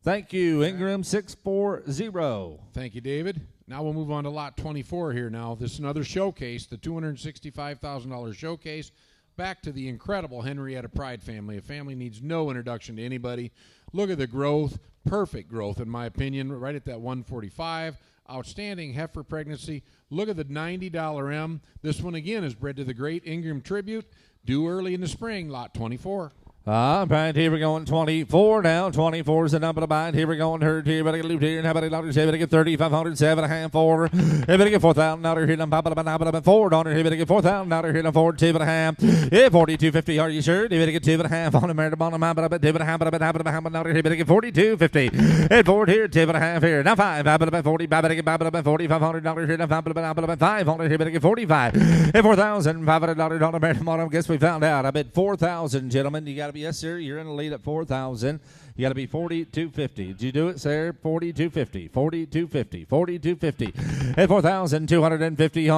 Thank you, Ingram 640. Thank you, David. Now we'll move on to lot 24 here now. This is another showcase, the $265,000 showcase. Back to the incredible Henrietta Pride family. A family needs no introduction to anybody. Look at the growth, perfect growth in my opinion, right at that 145. Outstanding heifer pregnancy. Look at the $90 M. This one again is bred to the great Ingram Tribute. Due early in the spring, lot 24. All right, here we're going 24 now. 24 is the number to buy. Here we're going herd here. Better get loot here. How about $8? Better get 3,500, 7.5, 4. Better get $4,000 here. $4. Here better get $4,000 here. 4, 2.5. Yeah, 42.50. Are you sure? You better get 2.5 on the merit on the map. Here better get 42.50. Head forward here. 2.5 here. Now 5. 40. Better get $4,500 here. 500 here. Better get 45. At $4,500 on the merit on. Guess we found out. I bet 4,000, gentlemen. You got to be, yes, sir. You're in the lead at 4,000. You got to be 42.50. Did you do it, sir? 42.50. 42.50. 42.50. At 4,250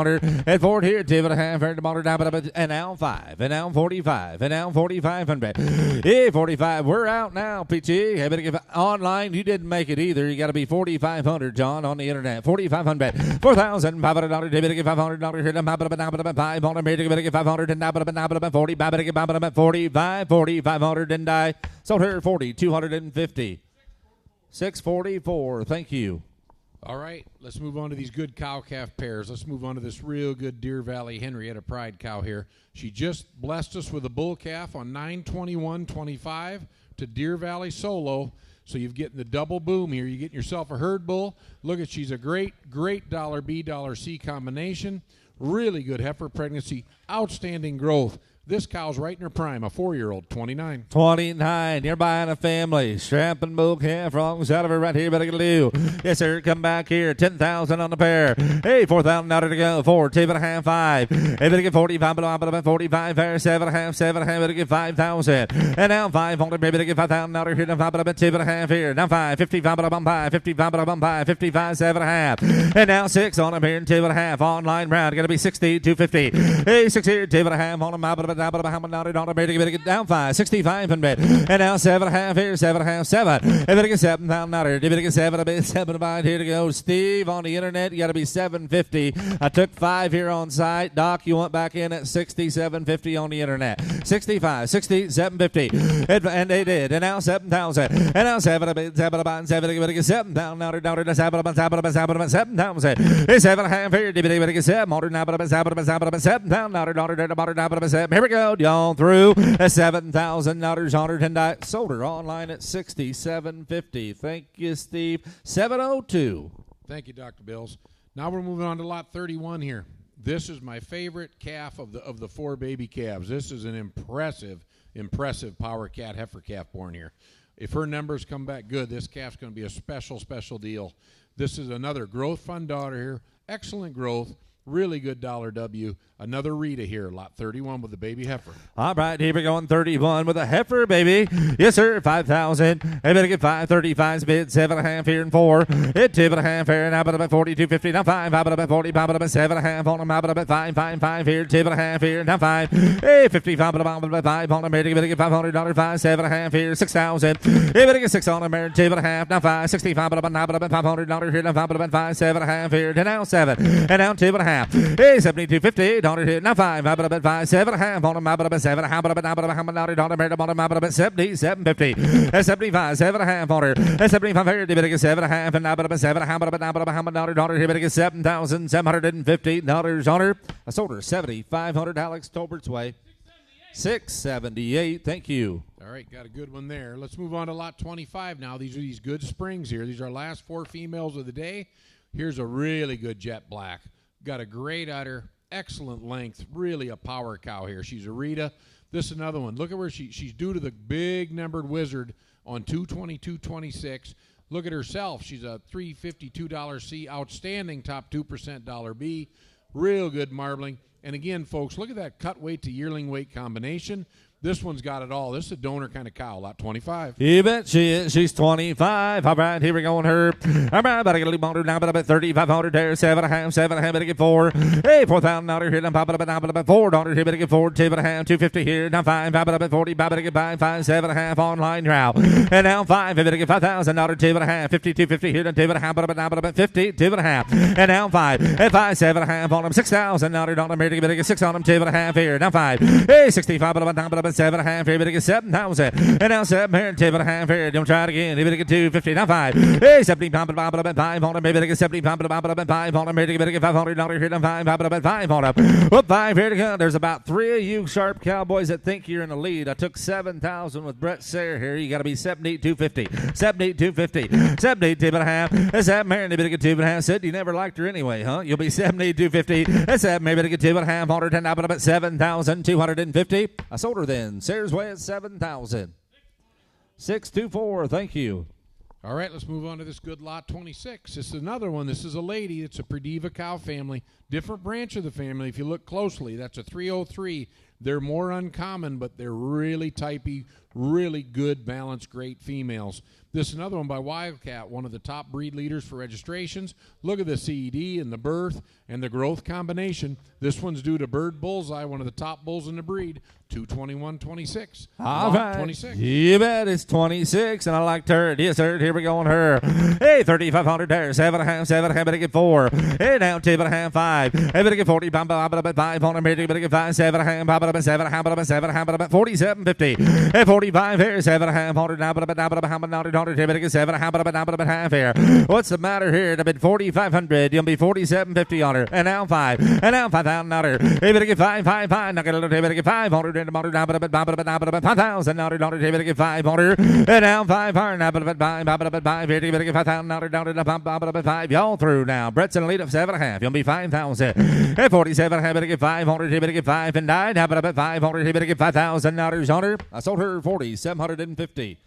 at Ford here. 2.5. And now 5. And now 45. And now 4,500. Yeah, 45. We're out now, Peachy. I better give online. You didn't make it either. You got to be 4,500, John, on the internet. 4,500. $4,500. You better get $500 here. 500. You better get 500. And now 40. Better get 45. 4,500 and die. Sold her 4,250. 644. Thank you. All right, let's move on to these good cow-calf pairs. Let's move on to this real good Deer Valley Henrietta Pride cow here. She just blessed us with a bull calf on 9/21/25 to Deer Valley Solo. So you're getting the double boom here. You're getting yourself a herd bull. Look at, she's a great $B, $C combination. Really good heifer pregnancy. Outstanding growth. This cow's right in her prime, a 4-year-old, 29. 29. You're buying a family. Strapping bull calf. Wrong side of her right here. Better get a do. Yes, sir. Come back here. 10,000 on the pair. Hey, 4,000 out to go. 4, 2.5, 5. Hey, better get 45. 45 pair. 7.5, 7.5. Better get 5,000. And now 5. Hold it. Better get 5,000 out here. Now 5. 2.5 here. Now 5. 55. 55. 55. 7.5. And now 6 on them here. 2.5. Online round. Going to be 60. 250. Hey, 6 here. 2.5 on them. Better get down 5, 65 and bed. And now 7.5 here, 7.5, 7. And better get 7,000 out here. Better get 7 a bit, 7 about here to go. Steve on the internet, you got to be 750. I took 5 here on site. Doc, you went back in at 6750 on the internet. 65, 60, 750. And they did. And now 7,000. And now 7 a bit, 7 about 7. Better get 7,000 out here. Down to 7,000. 7,000. 7.5 here. Better get 7. 7,000 out here. Here we go, y'all through $7,000 on her tonight. Sold her online at $67.50. Thank you, Steve. 702. Thank you, Dr. Bills. Now we're moving on to lot 31 here. This is my favorite calf of the 4 baby calves. This is an impressive power cat heifer calf born here. If her numbers come back good, this calf's going to be a special deal. This is another growth fund daughter here. Excellent growth. Really good $W. Another Rita here, lot 31 with the baby heifer. All right, here we go on 31 with a heifer, baby. Yes, sir, 5,000. I better get 535's bid, 7.5 here and 4. Hit 2.5 here, and about 42.50. Now 5, about 40, about 7.5 on them, about 5 here, 2.5 here, now 5. Hey, 55, about 5 on them, better get $500, 5, 7.5 here, 6,000. Hey, better get 6 on them, 2.5, now 5, 65, about $500 here, now 5, 7.5 here, and now 7, and now 2.5. Hey, 72.50. Here now 5. 7.5 on them. 7. How about $77.50. 75. 7.5 on her. 75 here. They better get 7.5 and about 7. How about here? Better get $7,750 on her. I sold her 7,500. Alex Tolbert's way. 678. Thank you. All right, got a good one there. Let's move on to lot 25 now. These are these good springs here. These are our last 4 females of the day. Here's a really good jet black. Got a great udder, excellent length, really a power cow here. She's a Rita. This is another one. Look at where she's due to the big numbered wizard on 222.26. Look at herself. She's a $352 C, outstanding top 2% $B. Real good marbling. And again, folks, look at that cut weight to yearling weight combination. This one's got it all. This is a donor kind of cow, lot 25. You bet she is. She's 25. All right, here we go on her. All right, about to get a little more now, but about 3,500 there. 7.5, better get 4. Hey, $4,000 here. Now, about $4 here. Better get 4. 2.5, 250 here. Now 5, about 40. Better get 5, 7.5 online now. And now 5, better get $5,000. 2.5, 50, 250 here. Now 2.5, about 50, 2.5. And now 5, and 5, 7.5 on them. $6,000. Better get 6 on them. 2.5 here. Now 5. Hey, 65, about 7.5 here, better get 7,000. And now 7 here, 2.5 here. Don't try it again. You better get 250. Now 5. Hey, 75 on them. Better get 75 on them. Better get $500 here. Now 5 on them. Whoop, 5 here to go. There's about 3 of you sharp cowboys that think you're in the lead. I took 7,000 with Brett Sayre here. You got to be 78,250. 78,250. 72.5. That's 7 here. And you better get 2.5. Said you never liked her anyway, huh? You'll be 78,250. That's 7 here. Better get 2.5 on her. 10 now, about 7,250. I sold her then. Sayre's way at 7,000. 624. Thank you. All right, let's move on to this good lot 26. This is another one. This is a lady. It's a Prediva cow family. Different branch of the family. If you look closely, that's a 303. They're more uncommon, but they're really typey, really good, balanced, great females. This is another one by Wildcat, one of the top breed leaders for registrations. Look at the CED and the birth and the growth combination. This one's due to Bird Bullseye, one of the top bulls in the breed, 221.26. All right. 26. You bet it's 26, and I liked her. Yes, sir. Here we go on her. Hey, 3,500 there. 7.5, better get 4. Hey, down 2.5, 5. Hey, better get 40, 5 on them. Better get 5, 7.5, 7, 47.50. Hey, 45 here, 7.5 now, better get 7, half here. What's the matter here? I've been 4,500. You'll be 47.50 on her. And now 5. And now 5,000 on her. Hey, better get 5. Now get a little, better get 500 in the motor. Now, 5,000 on her. Better get 5 on her. And now 5 hard. Now, 5 here. Better get 5,000 on her. 5. Y'all through now. Brett's in the lead of 7.5. You'll be 5,000. Hey, 47. Better get 500. Better get 5 and 9. Now, 500. He better get $5,000 on her. I sold her 4,750.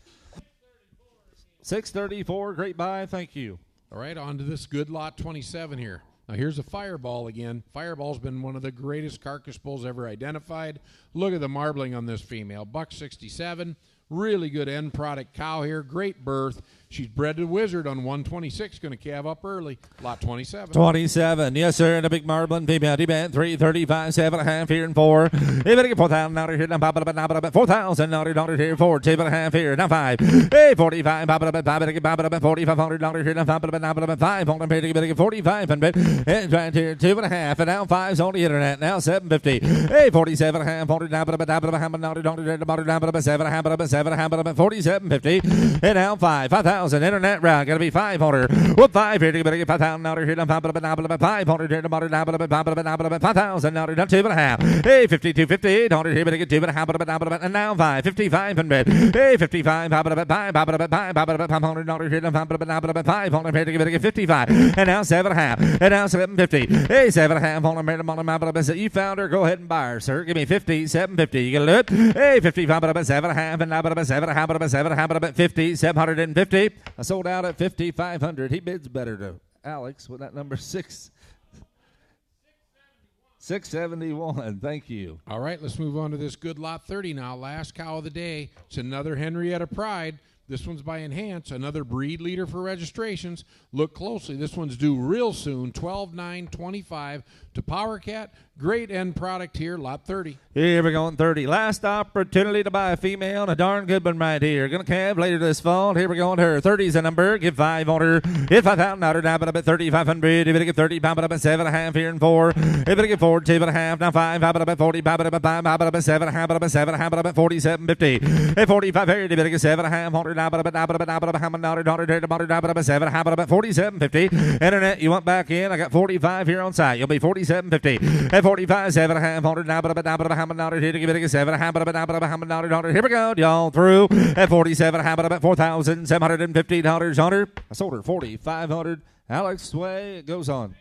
634. Great buy. Thank you. All right, on to this good lot 27 here. Now, here's a Fireball again. Fireball's been one of the greatest carcass bulls ever identified. Look at the marbling on this female. Buck 67. Really good end product cow here. Great birth. She's bred to Wizard on 126. Going to calve up early. Lot 27. 27. Yes, sir. And a big marbling female. D-band 335, 7.5 here and 4. You better get $4,000 here. Now, pop it up, $4,000 here. 4, 2.5 here. Now, 5. Hey, 45. Pop it up, better get $4,500 here. Now, pop it up, 5. Hold on, better get 4500. And right here, 2.5. And now 5's on the internet. Now, 750. Hey, 47.5. Hold it down, $7.5. 4750. And now 5,000 internet round. Gotta be 500. Whoop, 5 here. You better get $5,000 here. Now 500 here. $5,000. Now 2.5. Hey, 5250. 800 here. Better get 2.5. And now 5. 5,500. Hey, 55. $500 here. Now 500 here. You better get 55. And now 7.5. And now 750. Hey, 7.5. You found her. Go ahead and buy her, sir. Give me 50. 750. You gonna do it? Hey, 55. 7.5. And now 7.5. 50. 750. I sold out at 5,500. He bids better to Alex with that number 671. Thank you. All right, let's move on to this good lot 30 now. Last cow of the day. It's another Henrietta Pride. This one's by Enhance, another breed leader for registrations. Look closely. This one's due real soon, 12/9/25 to Power Cat. Great end product here, lot 30. Here we go on 30. Last opportunity to buy a female and a darn good one right here. Going to calve later this fall. Here we go on her. 30's a number. Give 5 on her. Hit $5,000 now, but up at 3,500. You better get 30. Pop it up at 7.5 here and 4. You better get 4, 2.5. Now 5. Pop it up at 40. Pop it up at 5. Pop it up at 7. Pop it up at 7. Pop it up at 4750. At 45 here. You better get 7.5. Now pop it up at $7. Pop it up at 4750. Internet, you want back in? I got 45 here on site. You'll be 4750. At 45, 7.5. Now put up at $100 here to give it a 7. $100. Here we go, y'all through. At 47, how about $4,750 on her? I sold her 4,500. Alex Sway, it goes on.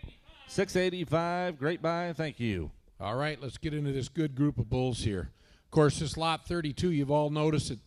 685. Great buy. Thank you. All right, let's get into this good group of bulls here. Of course, this lot 32, you've all noticed that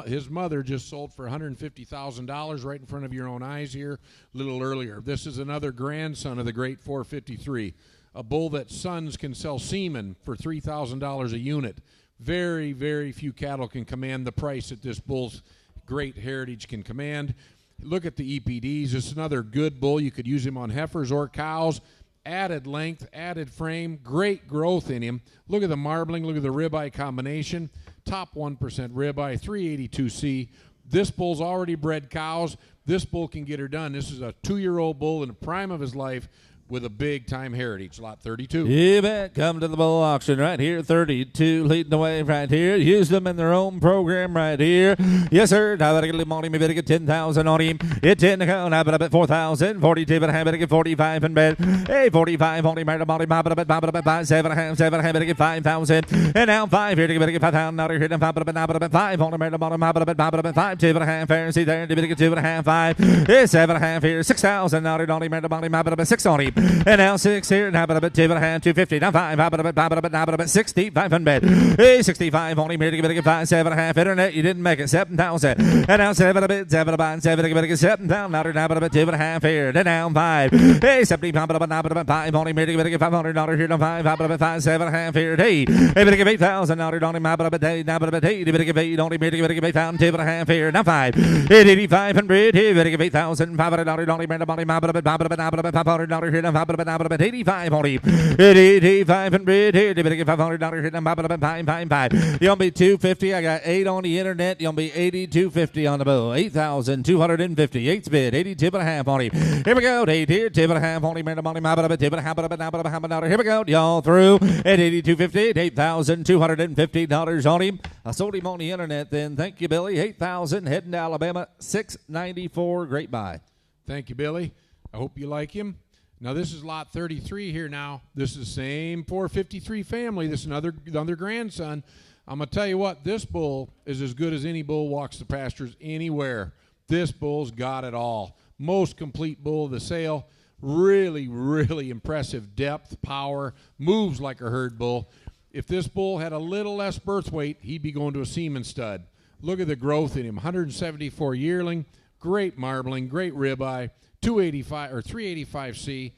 his mother just sold for $150,000 right in front of your own eyes here a little earlier. This is another grandson of the great 453, a bull that sons can sell semen for $3,000 a unit. Very, very few cattle can command the price that this bull's great heritage can command. Look at the EPDs. It's another good bull. You could use him on heifers or cows. Added length, added frame, great growth in him. Look at the marbling, look at the ribeye combination. Top 1% ribeye, 382C. This bull's already bred cows. This bull can get her done. This is a 2-year-old bull in the prime of his life with a big-time heritage, lot 32. You bet. Come to the bull auction right here, 32, leading the way right here. Use them in their own program right here. Yes, sir. Now better get a little on him. You better get 10,000 on him. Hit 10 to go. Now better get 4,000. 42, but I better get 45 in bed. Hey, 45 on him. Right about him. Pop it up at 5, 7.5, 7. I better get 5,000. And now 5 here. You better get $5,000 here. Now pop it up at 5 on him. Right about him. Pop it up at 5, 2.5. Fair. See there. You better get 2.5, 5. Hey, 7.5 here. $6,000 on him. Right about him. Pop it up at 6 on him. And now 6 here, now about 2.5, 250, now 5, now about 6,500. Hey, 65 on him here to get 5, 7.5. Internet, you didn't make it, 7,000. And now 7 a bit, 7 about 7 to get 7,000. Now about 2.5 here, then down 5. Hey, 70, now about 5 on him here to get $500 here, now 5, about 5, 7.5 here. Hey, better get 8,000 on him, now about 8, now about 8, you better get 8 on him here to get 8,000, 2.5 here, now 5. Hey, 8,500 here, better get 8,000, $500 on him, now about $500 here, now 5. Now about 85 on him. 8,500 here. You better get $500 here. Now about 5. You'll be 250. I got 8 on the internet. You'll be 8,250 on the bull. 8,250. 8's bid. 82.5 on him. Here we go. 8 here. 2.5 on him. Now about 2.5. Here we go. Y'all through at 8,250. $8,250 on him. I sold him on the internet then. Thank you, Billy. 8,000 heading to Alabama. 694. Great buy. Thank you, Billy. I hope you like him. Now, this is lot 33 here now. This is the same 453 family. This is another grandson. I'm going to tell you what, this bull is as good as any bull walks the pastures anywhere. This bull's got it all. Most complete bull of the sale. Really, really impressive depth, power, moves like a herd bull. If this bull had a little less birth weight, he'd be going to a semen stud. Look at the growth in him. 174 yearling, great marbling, great ribeye, 285 or 385C.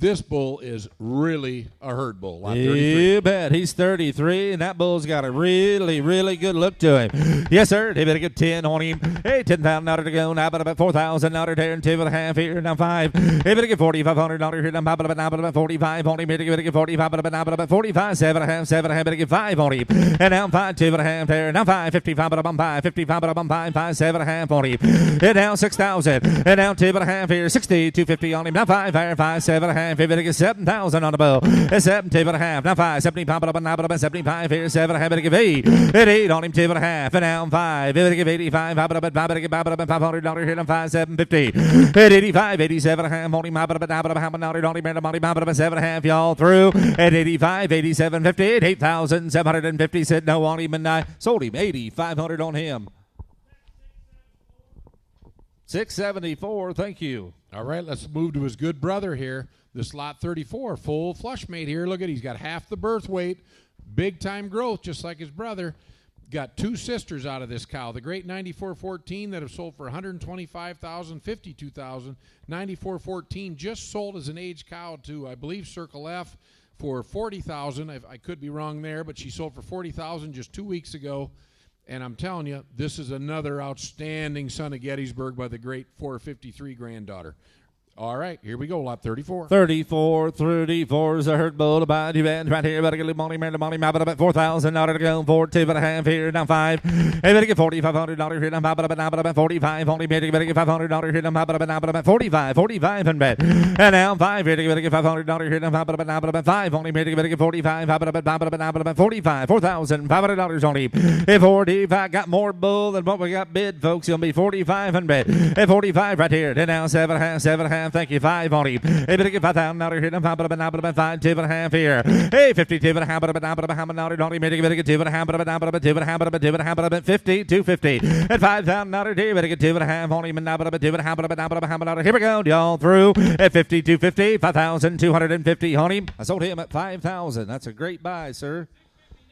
This bull is really a herd bull. Lot 33. You bet. He's 33, and that bull's got a really, really good look to him. Yes, sir. They better get 10 on him. Hey, $10,000 to go. Now about $4,000 there and 2.5 here. Now 5. Hey, better get $4,500 here. Now about 45 on him. Better get 45. Now about 45. 7.5. Better get 5 on him. And now 5. 2.5 there. Now 5. 55. 5. 55. 5. 7.5 on him. And now 6,000. And now 2.5 here. 60. 250 on him. Now 5. 7.5. If it gets 7,000 on the bow, it's 7.5. Now 5, 75, 75 here, 7.5. Better give 8. Hit 8 on him, 2.5. And now 5. Better give 85. Better give $500 here. Now 5, 750. Hit 85, 87.5 on him. How about $7.5 y'all through at 85, 87.50, 8,750. Said no on him, and I sold him 8,500 on him. 674. Thank you. All right, let's move to his good brother here. This lot 34, full flush mate here. Look at, he's got half the birth weight, big time growth, just like his brother. Got 2 sisters out of this cow. The great 9414 that have sold for $125,000, $52,000. 9414 just sold as an aged cow to, I believe, Circle F for $40,000. I could be wrong there, but she sold for $40,000 just 2 weeks ago. And I'm telling you, this is another outstanding son of Gettysburg by the great 453 granddaughter. All right, here we go, lot 34. 34 is a herd bull to buy. You bet right here. Better get a money, man, the money. Map it up at $4,000 to go. 42.5 here. Now 5. Hey, better get $4,500 here. Now map it up at 45. Only better get $500 here. Now map it up at 45 and bet. And now 5 here. Better get $500 here. Now map it up at 5. Only better get 45. Map it up at 45. $4,500 on him. If 45 got more bull than what we got bid, folks, it'll be 45 and bet. At 45 right here. Then now 7.5. Thank you. 5 on him. Hey, better get $5,000 here. Now 5, 2.5 here. Hey, 52.5 on him. Better get 2.5 50, 250. At $5,000 here. Better get 2.5 on him. And now 2.5. Here we go, y'all through at 50, 250, 5,250 on him. I sold him at 5,000. That's a great buy, sir.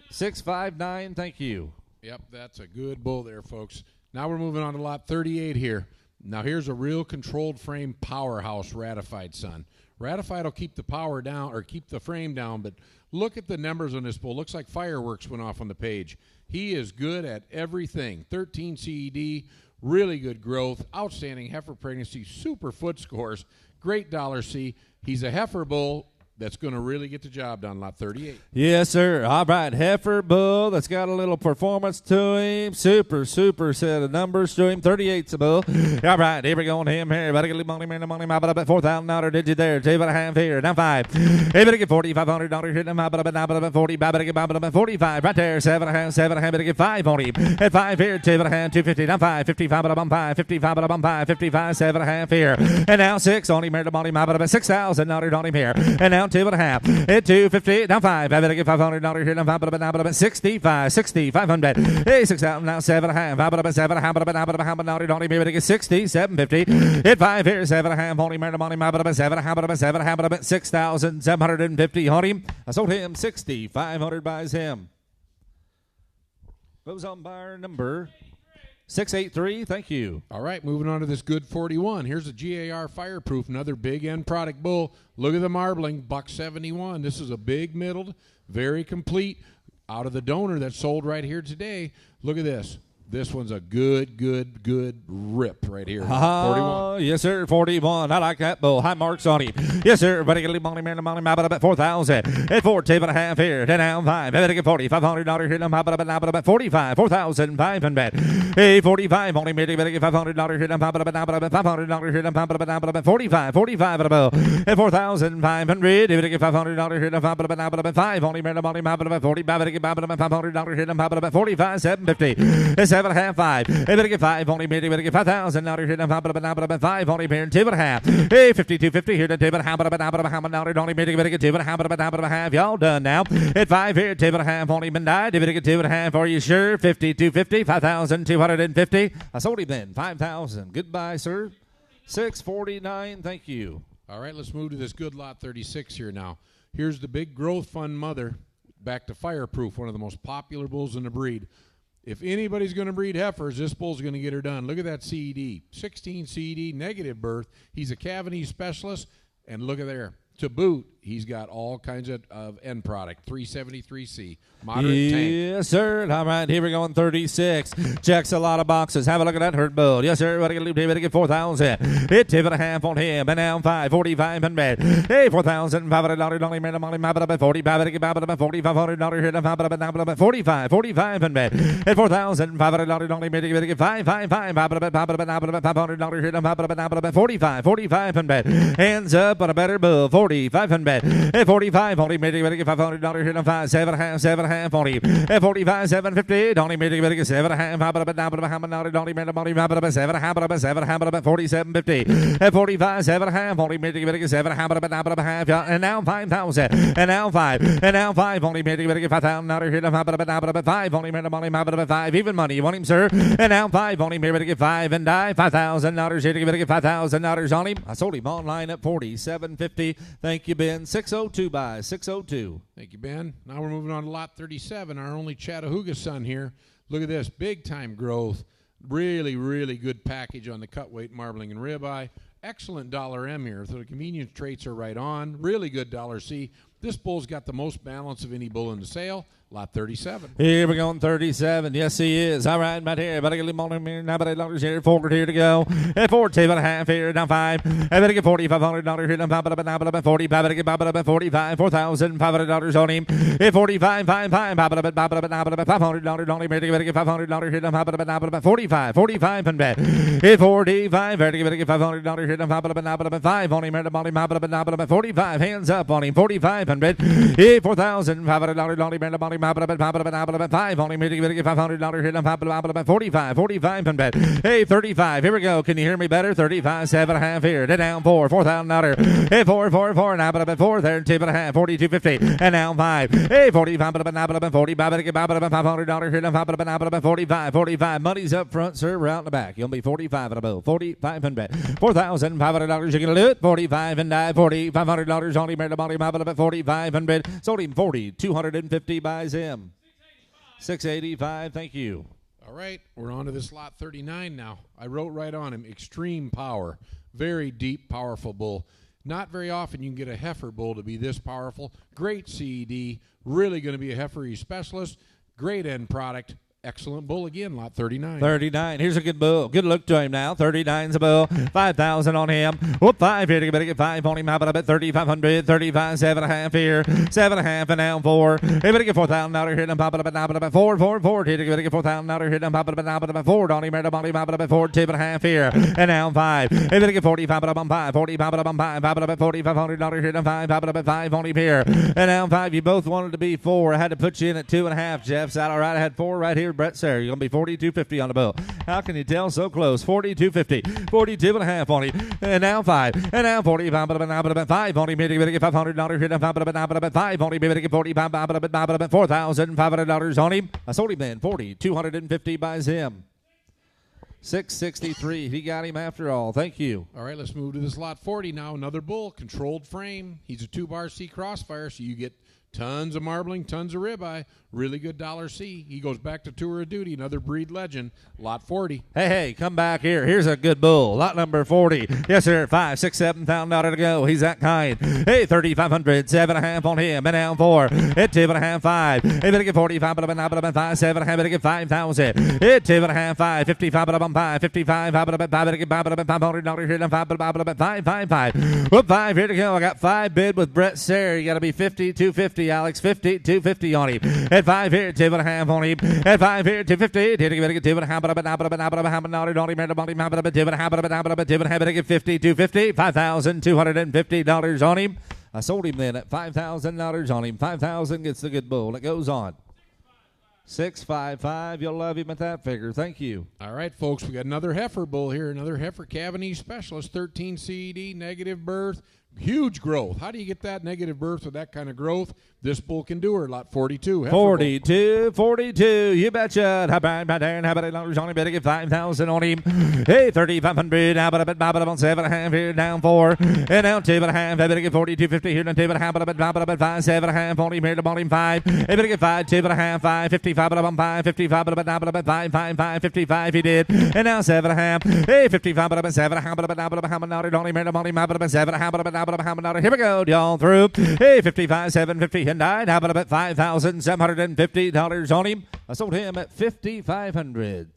659. Thank you. Yep, that's a good bull there, folks. Now we're moving on to lot 38 here. Now here's a real controlled frame powerhouse ratified son. Ratified will keep the power down or keep the frame down, but look at the numbers on this bull. Looks like fireworks went off on the page. He is good at everything. 13 CED, really good growth, outstanding heifer pregnancy, super foot scores, great $C. He's a heifer bull that's going to really get the job done, lot 38. Yes, sir. All right, heifer bull that's got a little performance to him. Super set of numbers to him. 38's a bull. All right, here we go on him here. Better get money, man, the money. Map it up at $4,000. Did you there? 2.5 here. Now 5. Hey, better get $4,500 here. Now map it up at 40. Better get 45 right there. 7.5. Better get 5 on him. At 5 here. 2.5. 250. Now 5. 55. 5. 55. 5. 55. 7.5 here. And now 6 on him. Here the money. Map it up at $6,000 on him here. And now 2.5. At 250. Now 5. I better get $500 here. Now 5. 65. 500. Hey, 6,000. Now 7.5. 5. On him. Better get 60. 750. At 5 here. 7.5 on him. Here the money. Map it up at 7. 6,750 on him. I sold him 6,500. Buys him. Goes on buyer number 683. Thank you. All right, moving on to this good 41. Here's a GAR Fireproof, another big end product bull. Look at the marbling, $171. This is a big middled, very complete. Out of the donor that sold right here today. Look at this. This one's a good rip right here. 41. Yes, sir. 41. I like that bull. High marks on him. Yes, sir. Better get a little money, map it up at 4,000. At 14.5 here. 10 down 5. Better get $4,500 here. Map it up at 45. 4,500. Hey, 45 on him. Better get $500 here. Map it up at $500 here. Map it up at 45. 45 at a bull. At 4,500. Better get $500 here. Map it up at 5 on him. Money, map it up at 40. Better get $500 here. Map it up at 45. 750. 7.5. 5. Hey, better get 5 on him. Better get $5,000 here. Now 5 on him here. 2.5. Hey, 52.50 here. 2.5 on him. Better get 2.5. Y'all done now. At 5 here. 2.5 on him and died. Better get 2.5. Are you sure? 52.50. 5,250. I sold him then. 5,000. Goodbye, sir. 649. Thank you. All right, let's move to this good lot 36 here now. Here's the big growth fund mother. back to Fireproof, one of the most popular bulls in the breed. If anybody's going to breed heifers, this bull's going to get her done. Look at that CED, 16 CED, negative birth. He's a cavity specialist, and look at there. To boot, he's got all kinds of end product, 373C, moderate tank. Yes, sir. All right, here we go on 36. Checks a lot of boxes. Have a look at that hurt bull. Yes, sir. Ready to get 4,000. Hit 2.5 on him. And now 545. Hey, $4,500. Only made a money. Map it up at 45. $4,500 here. Map it up at 45. 45 and bet. At $4,500. Only made to get 555. Map it up at $500 here. Map it up at 45. 45 and bet. Hands up on a better bull. 45 and bet. At 45, only made to get $500 here. 5, 7.5 on him. At 45, 750. Only made to get 7.5. Map it up at $9. Only made a money. Map it up at 7.5. 47.50. At 45, 7.5. Only made to get 7.5. And now 5,000. And now 5. And now 5. Only made to get $5,000 here. Map it up at 5. Only made a money. Map it up at 5. Even money. You want him, sir? And now 5. Only made to get 5 and die. $5,000 here to get $5,000 on him. I sold him online at 47.50. Thank you, Ben. 602 by 602. Thank you, Ben. Now we're moving on to lot 37, our only Chattahooga son here. Look at this, big-time growth. Really, really good package on the cut weight, marbling, and ribeye. Excellent $M here. So the convenience traits are right on. Really good $C. This bull's got the most balance of any bull in the sale. Lot 37. Here we go on 37. Yes, he is. All right, right here. Better get him on him here. Now, $8 here. Forward here to go. At 14.5 here. Now 5. I better get $4,500 here. Now 5. 40. Better get 45. $4,500 on him. At 45. 5. $500 only. Better get $500 here. Now 45. 45 and bet. At 45. Better get $500 here. Now 5 only. Better 45. Hands up on him. 45 and bet. At $4,500 only. Better 5 only made to get $500 here. 45 and bet. Hey, 35. Here we go. Can you hear me better? 35, 7.5 here. Down 4, $4,000. Hey, 4. Now but 4 there. 2.5, 42.50. And now 5. Hey, 45. Now 40. Better get $500 here. 45. Money's up front, sir. We're out in the back. You'll be 45 and above. 45 and bet. $4,500. You're gonna do it. 45 and die. $4,500 only made the money. 45 and bet. Sold him 40. 250 buys him. 685. Thank you. All right, we're on to this lot 39 now. I wrote right on him, extreme power. Very deep, powerful bull. Not very often you can get a heifer bull to be this powerful. Great CED. Really going to be a heifery specialist. Great end product. Excellent bull again, lot 39. 39. Here's a good bull. Good look to him now. 39's a bull. 5,000 on him. Whoop, 5 here. Better get 5 on him. How about a bet? 3,500. 35, 7.5 here. 7.5 and now 4. Hey, better get $4,000 here. Pop it up at 4. Here. Better get $4,000 here. Pop it up at 4. On him. Pop it up at 4. 2.5 here. And now 5. Hey, better get 45 up on 5. 40 pop it up on 5. Pop it up at $4,500 here. 5. Pop it up at 5 on him here. And now 5. You both wanted to be 4. I had to put you in at 2.5, Jeff. Is that all right? I had 4 right here. Brett Sayre, you're going to be 42.50 on the bill. How can you tell so close? 42.50. 42.5 on him. And now 5. And now 45. 5 on him. Better get $500 here. 5 on him. Better get 45. $4,500 on him. I sold him then. 40. 250 buys him. 663. He got him after all. Thank you. All right, let's move to this lot 40 now. Another bull, controlled frame. He's a 2-bar C crossfire, so you get tons of marbling, tons of ribeye, really good $C. He goes back to tour of duty, another breed legend, lot 40. Hey, come back here. Here's a good bull. Lot number 40. Yes, sir. 5, 6, $7,000 to go. He's that kind. Hey, 3,500. 7.5 on him. And down 4. At 2.5, 5. Hey, better get 45. 5, 7.5. Better get 5,000. Hit 2.5, 5. 55. 5. 55. Better get $500 here. 5. Whoop, 5 here to go. I got 5 bid with Brett Sayre. You got to be 50, 250. Alex, 50, 250 on him. At 5 here, 2.5 on him. At 5 here, 250. Did he get 2.5? Better get 50, 250. $5,250 on him. I sold him then at $5,000 on him. 5,000 gets the good bull. It goes on. 655. You'll love him at that figure. Thank you. All right, folks, we got another heifer bull here, another heifer cavity specialist, 13 CED, negative birth. huge growth. How do you get that negative birth with that kind of growth? This bull can do her. Lot 42. heifer bull. 42. You betcha. How about there? How about it? Johnny better get 5,000 on him. Hey, 3,500. How about a bit? Bob on 7.5 here, down 4. And down 2.5. I better get 42.50 here, down 2.5. But a bit 5, 7.5 on him here, to him 5. I better get 5, 2.5, 5, 55, but I'm 5, 55, but a 5, 5, 5, 55. He did. And now 7.5. Hey, 55, but a 7, how about how about not on him here, to him 7, how about here we go, y'all through. Hey, 55, 750. And died. How about about $5,750 on him? I sold him at $5,500.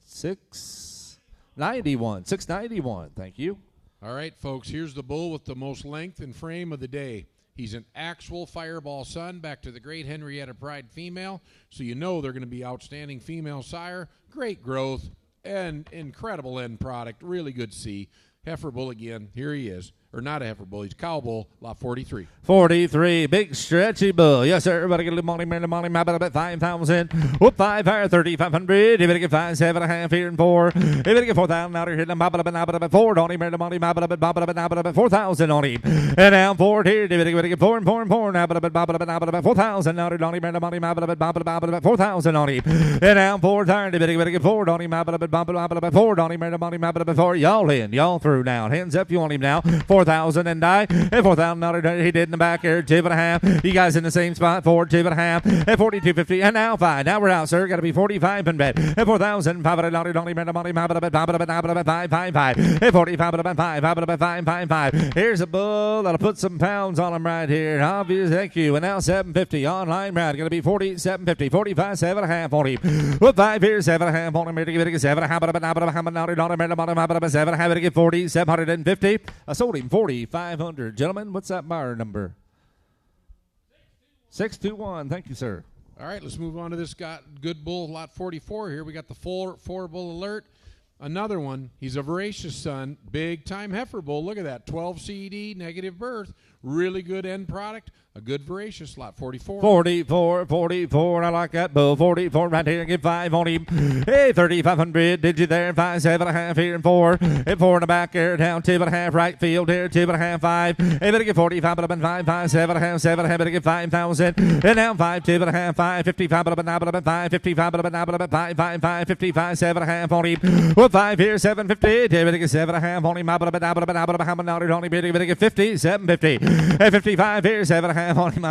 $691. Thank you. All right, folks, here's the bull with the most length and frame of the day. He's an actual Fireball son, back to the great Henrietta Pride female, so you know they're going to be outstanding female sire. Great growth and incredible end product. Really good C. Heifer bull again. Here he is. Or not a heifer bull. He's a cow bull. Lot 43. 43. Big stretchy bull. Yes, sir. Everybody get a little money, map it up at 5,000. Whoop, 5 higher, 3,500. You better get 5, 7.5 here and 4. You better get 4,000 out here. Map it up at 4. On him, money, map it up at 4,000 on him. And down 4 here. You better get 4 and 4 and 4. Map it up at 4,000 out here. On him, money, map it up at 4,000 on him. And down 4 tired. You better get 4 on him. Map it up at 4 on him. Money, map it up at 4. Y'all in. Y'all through now. Hands up. You want him now. 4,000 and die. And 4,000 he did in the back here. 2.5. You guys in the same spot. 4, 2.5. And 42.50. And now 5. Now we're out, sir. Got to be 45 and bet. And 4,500 money. Map it up at 5, 5, 5. And 45 at 5. 5, 5, 5. Here's a bull that'll put some pounds on him right here. Obvious. Thank you. And now 750 online round. Going to be 47.50. 45, 7.5 on him. With 5 here. 7.5 on him. Here to give it 7. How about 7. Have it get 40. 750. I sold him 4,500. Gentlemen, what's that buyer number? 621. Thank you, sir. All right, let's move on to this good bull, lot 44 here. We got the four bull alert. Another one. He's a voracious son, big-time heifer bull. Look at that, 12 CD, negative birth. Really good end product. A good voracious lot, 44. 44. I like that bull. 44 right here. Get 5 on him. Hey, 3,500. Did you there? 5, 7.5 here and 4. And 4 in the back here. Down 2.5 right field here. 2.5, 5. Hey, better get 45. But 5, 5, 7.5, 7. Better get 5,000. And down 5, 2.5, 5. 55. But 5, 55. But 5, 5, 5. 55, 7.5 on him. With 5 here. 750. Better get 7.5 on him. Better get 50. 750. And 55 here. 7.5 on him.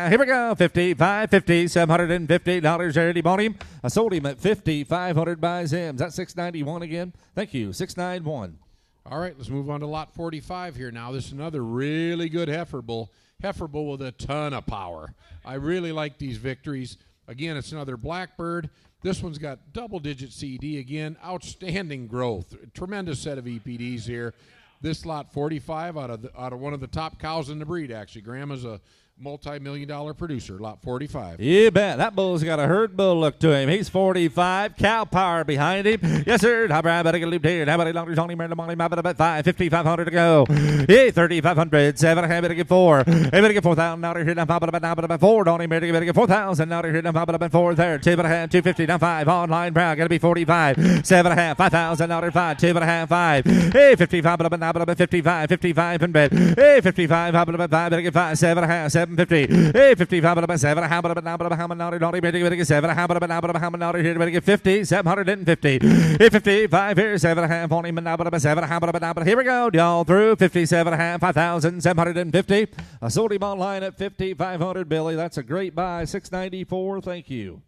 Here we go. 55, 50, $750 charity bought him. I sold him at 5,500 by Zims. That's 691 again. Thank you. 691. All right, let's move on to lot 45 here now. This is another really good heifer bull. Heifer bull with a ton of power. I really like these victories. Again, it's another Blackbird. This one's got double-digit CD again. Outstanding growth. Tremendous set of EPDs here. This lot 45 out of one of the top cows in the breed, actually. Grandma's a multi-million-dollar producer, lot 45. You bet. That bull's got a herd bull look to him. He's 45. Cow power behind him. Yes, sir. How about I get looped here? How about it? Longer Tony Money map it up at 5. 5,500 to go. Yeah, 3,500. 7. Better get 4. Better get 4,000 out of here. Now pop it up 4. Tony better get 4,000 out of here. Now pop it up 4 there. 2.5. 250. Now 5. Online brown. Got to be 45. 7.5. 5,000 out of 5. 2.5. 5. Hey, 55. But up 55. 55 and bet. Hey, 55. How about 5? Better get 5. 7.5. 750. Hey, 55 about 7. How about how many naughty better get 7. How about how many naughty here better get 50. 750. Hey, 55 here. 7.5 on him. Now about 7. How about here we go. Y'all through 57.5. 5,750. I sold him online at 5,500. Billy, that's a great buy. 694. Thank you.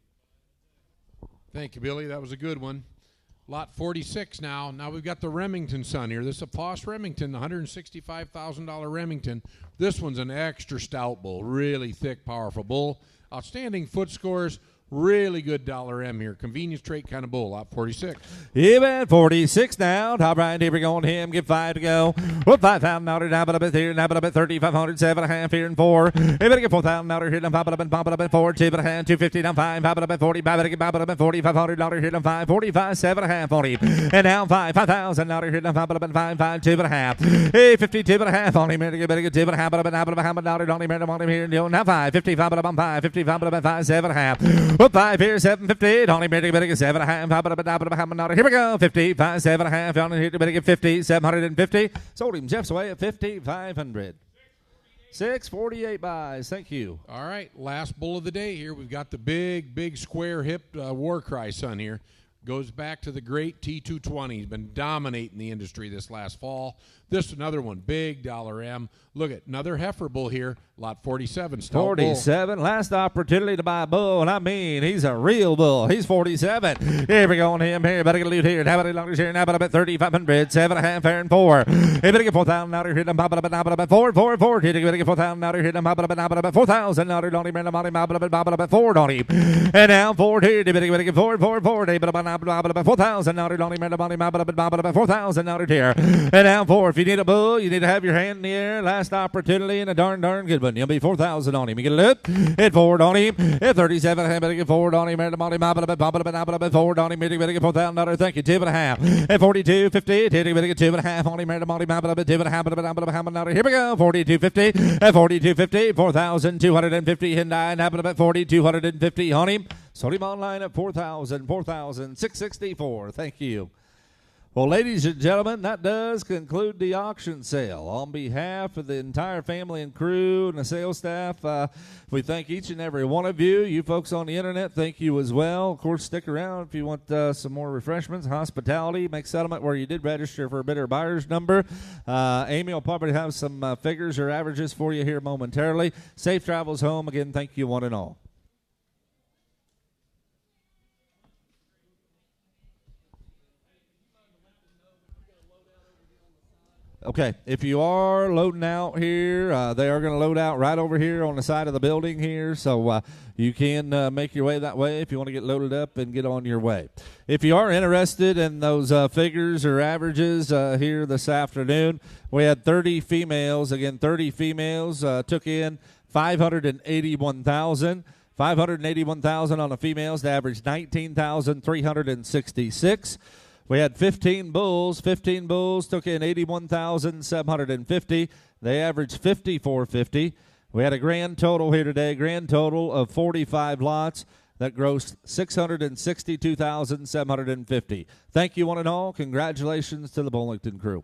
Thank you, Billy. That was a good one. Lot 46 now. Now we've got the Remington son here. This is a Poss Remington, the $165,000 Remington. This one's an extra stout bull, really thick, powerful bull. Outstanding foot scores. Really good dollar M here. Convenience trait kind of bull. Lot 46. Even 46 now. Top right, here we go on him. Get 5 to go. Well, 5,000 out now, but a bit here. Now, but a bit 3,500. 7.5 here and 4. Hey, better get 4,000 out here. Now, pop it up and 4. 2.5. 250 down 5. Pop it up at 40. Better get 4,500 out here. Now 5. 45. 7.5 on him. And now 5. 5,000 out here. Now pop it up at 5. 2.5. Hey, 52.5 on him. Better get 2.5. But how about on him here? Now 5. 55 up on 5. 55 up at 5. 7.5. Well, 5 here, 750. Donnie Mary, better get 7.5. Here we go. 55, 7.5. Donnie here, better get 50, 750. Sold him Jeff's way at 5,500. 648 buys. Thank you. All right, last bull of the day here. We've got the big square-hipped war cry son here. Goes back to the great T220. He's been dominating the industry this last fall. This another one, big dollar M. Look at another heifer bull here, lot 47. 47, last opportunity to buy a bull, and I mean, he's a real bull. He's 47. Here we go on him here. Better get a loot here. How about longer here? Now about 3,500. 7.5 fair and 4. Hey, better get 4,000 out of here. Now about 4. Here, better get 4,000 out of here. Now about 4,000 out of Donnie. About 4 Donnie. And now 4 here. Better get 4. Hey, but about 4,000 out of Donnie. About 4,000 out of here. And now 4. If you need a bull, you need to have your hand in the air. Last opportunity and a darn good one. You'll be 4,000 on him. You get a look. Hit 4 on him. Hit 37. Better get 4 on him. About 4 on him. Better get 4,000. Thank you. 2.5. At 42.50. Better get 2.5 on him. About 2.5. Here we go. 42.50. At 42.50. 4,250. Hyundai. About 4,250 on him. Sold him online at 4,664. Thank you. Well, ladies and gentlemen, that does conclude the auction sale. On behalf of the entire family and crew and the sales staff, we thank each and every one of you. You folks on the internet, thank you as well. Of course, stick around if you want some more refreshments, hospitality, make settlement where you did register for a bidder buyer's number. Amy will probably have some figures or averages for you here momentarily. Safe travels home. Again, thank you one and all. Okay, if you are loading out here, they are going to load out right over here on the side of the building here, so you can make your way that way if you want to get loaded up and get on your way. If you are interested in those figures or averages here this afternoon, we had 30 females. Again, 30 females took in 581,000. 581,000 on the females to average 19,366. We had 15 bulls. 15 bulls took in 81,750. They averaged 5,450. We had a grand total here today, grand total of 45 lots that grossed 662,750. Thank you one and all. Congratulations to the Bullington crew.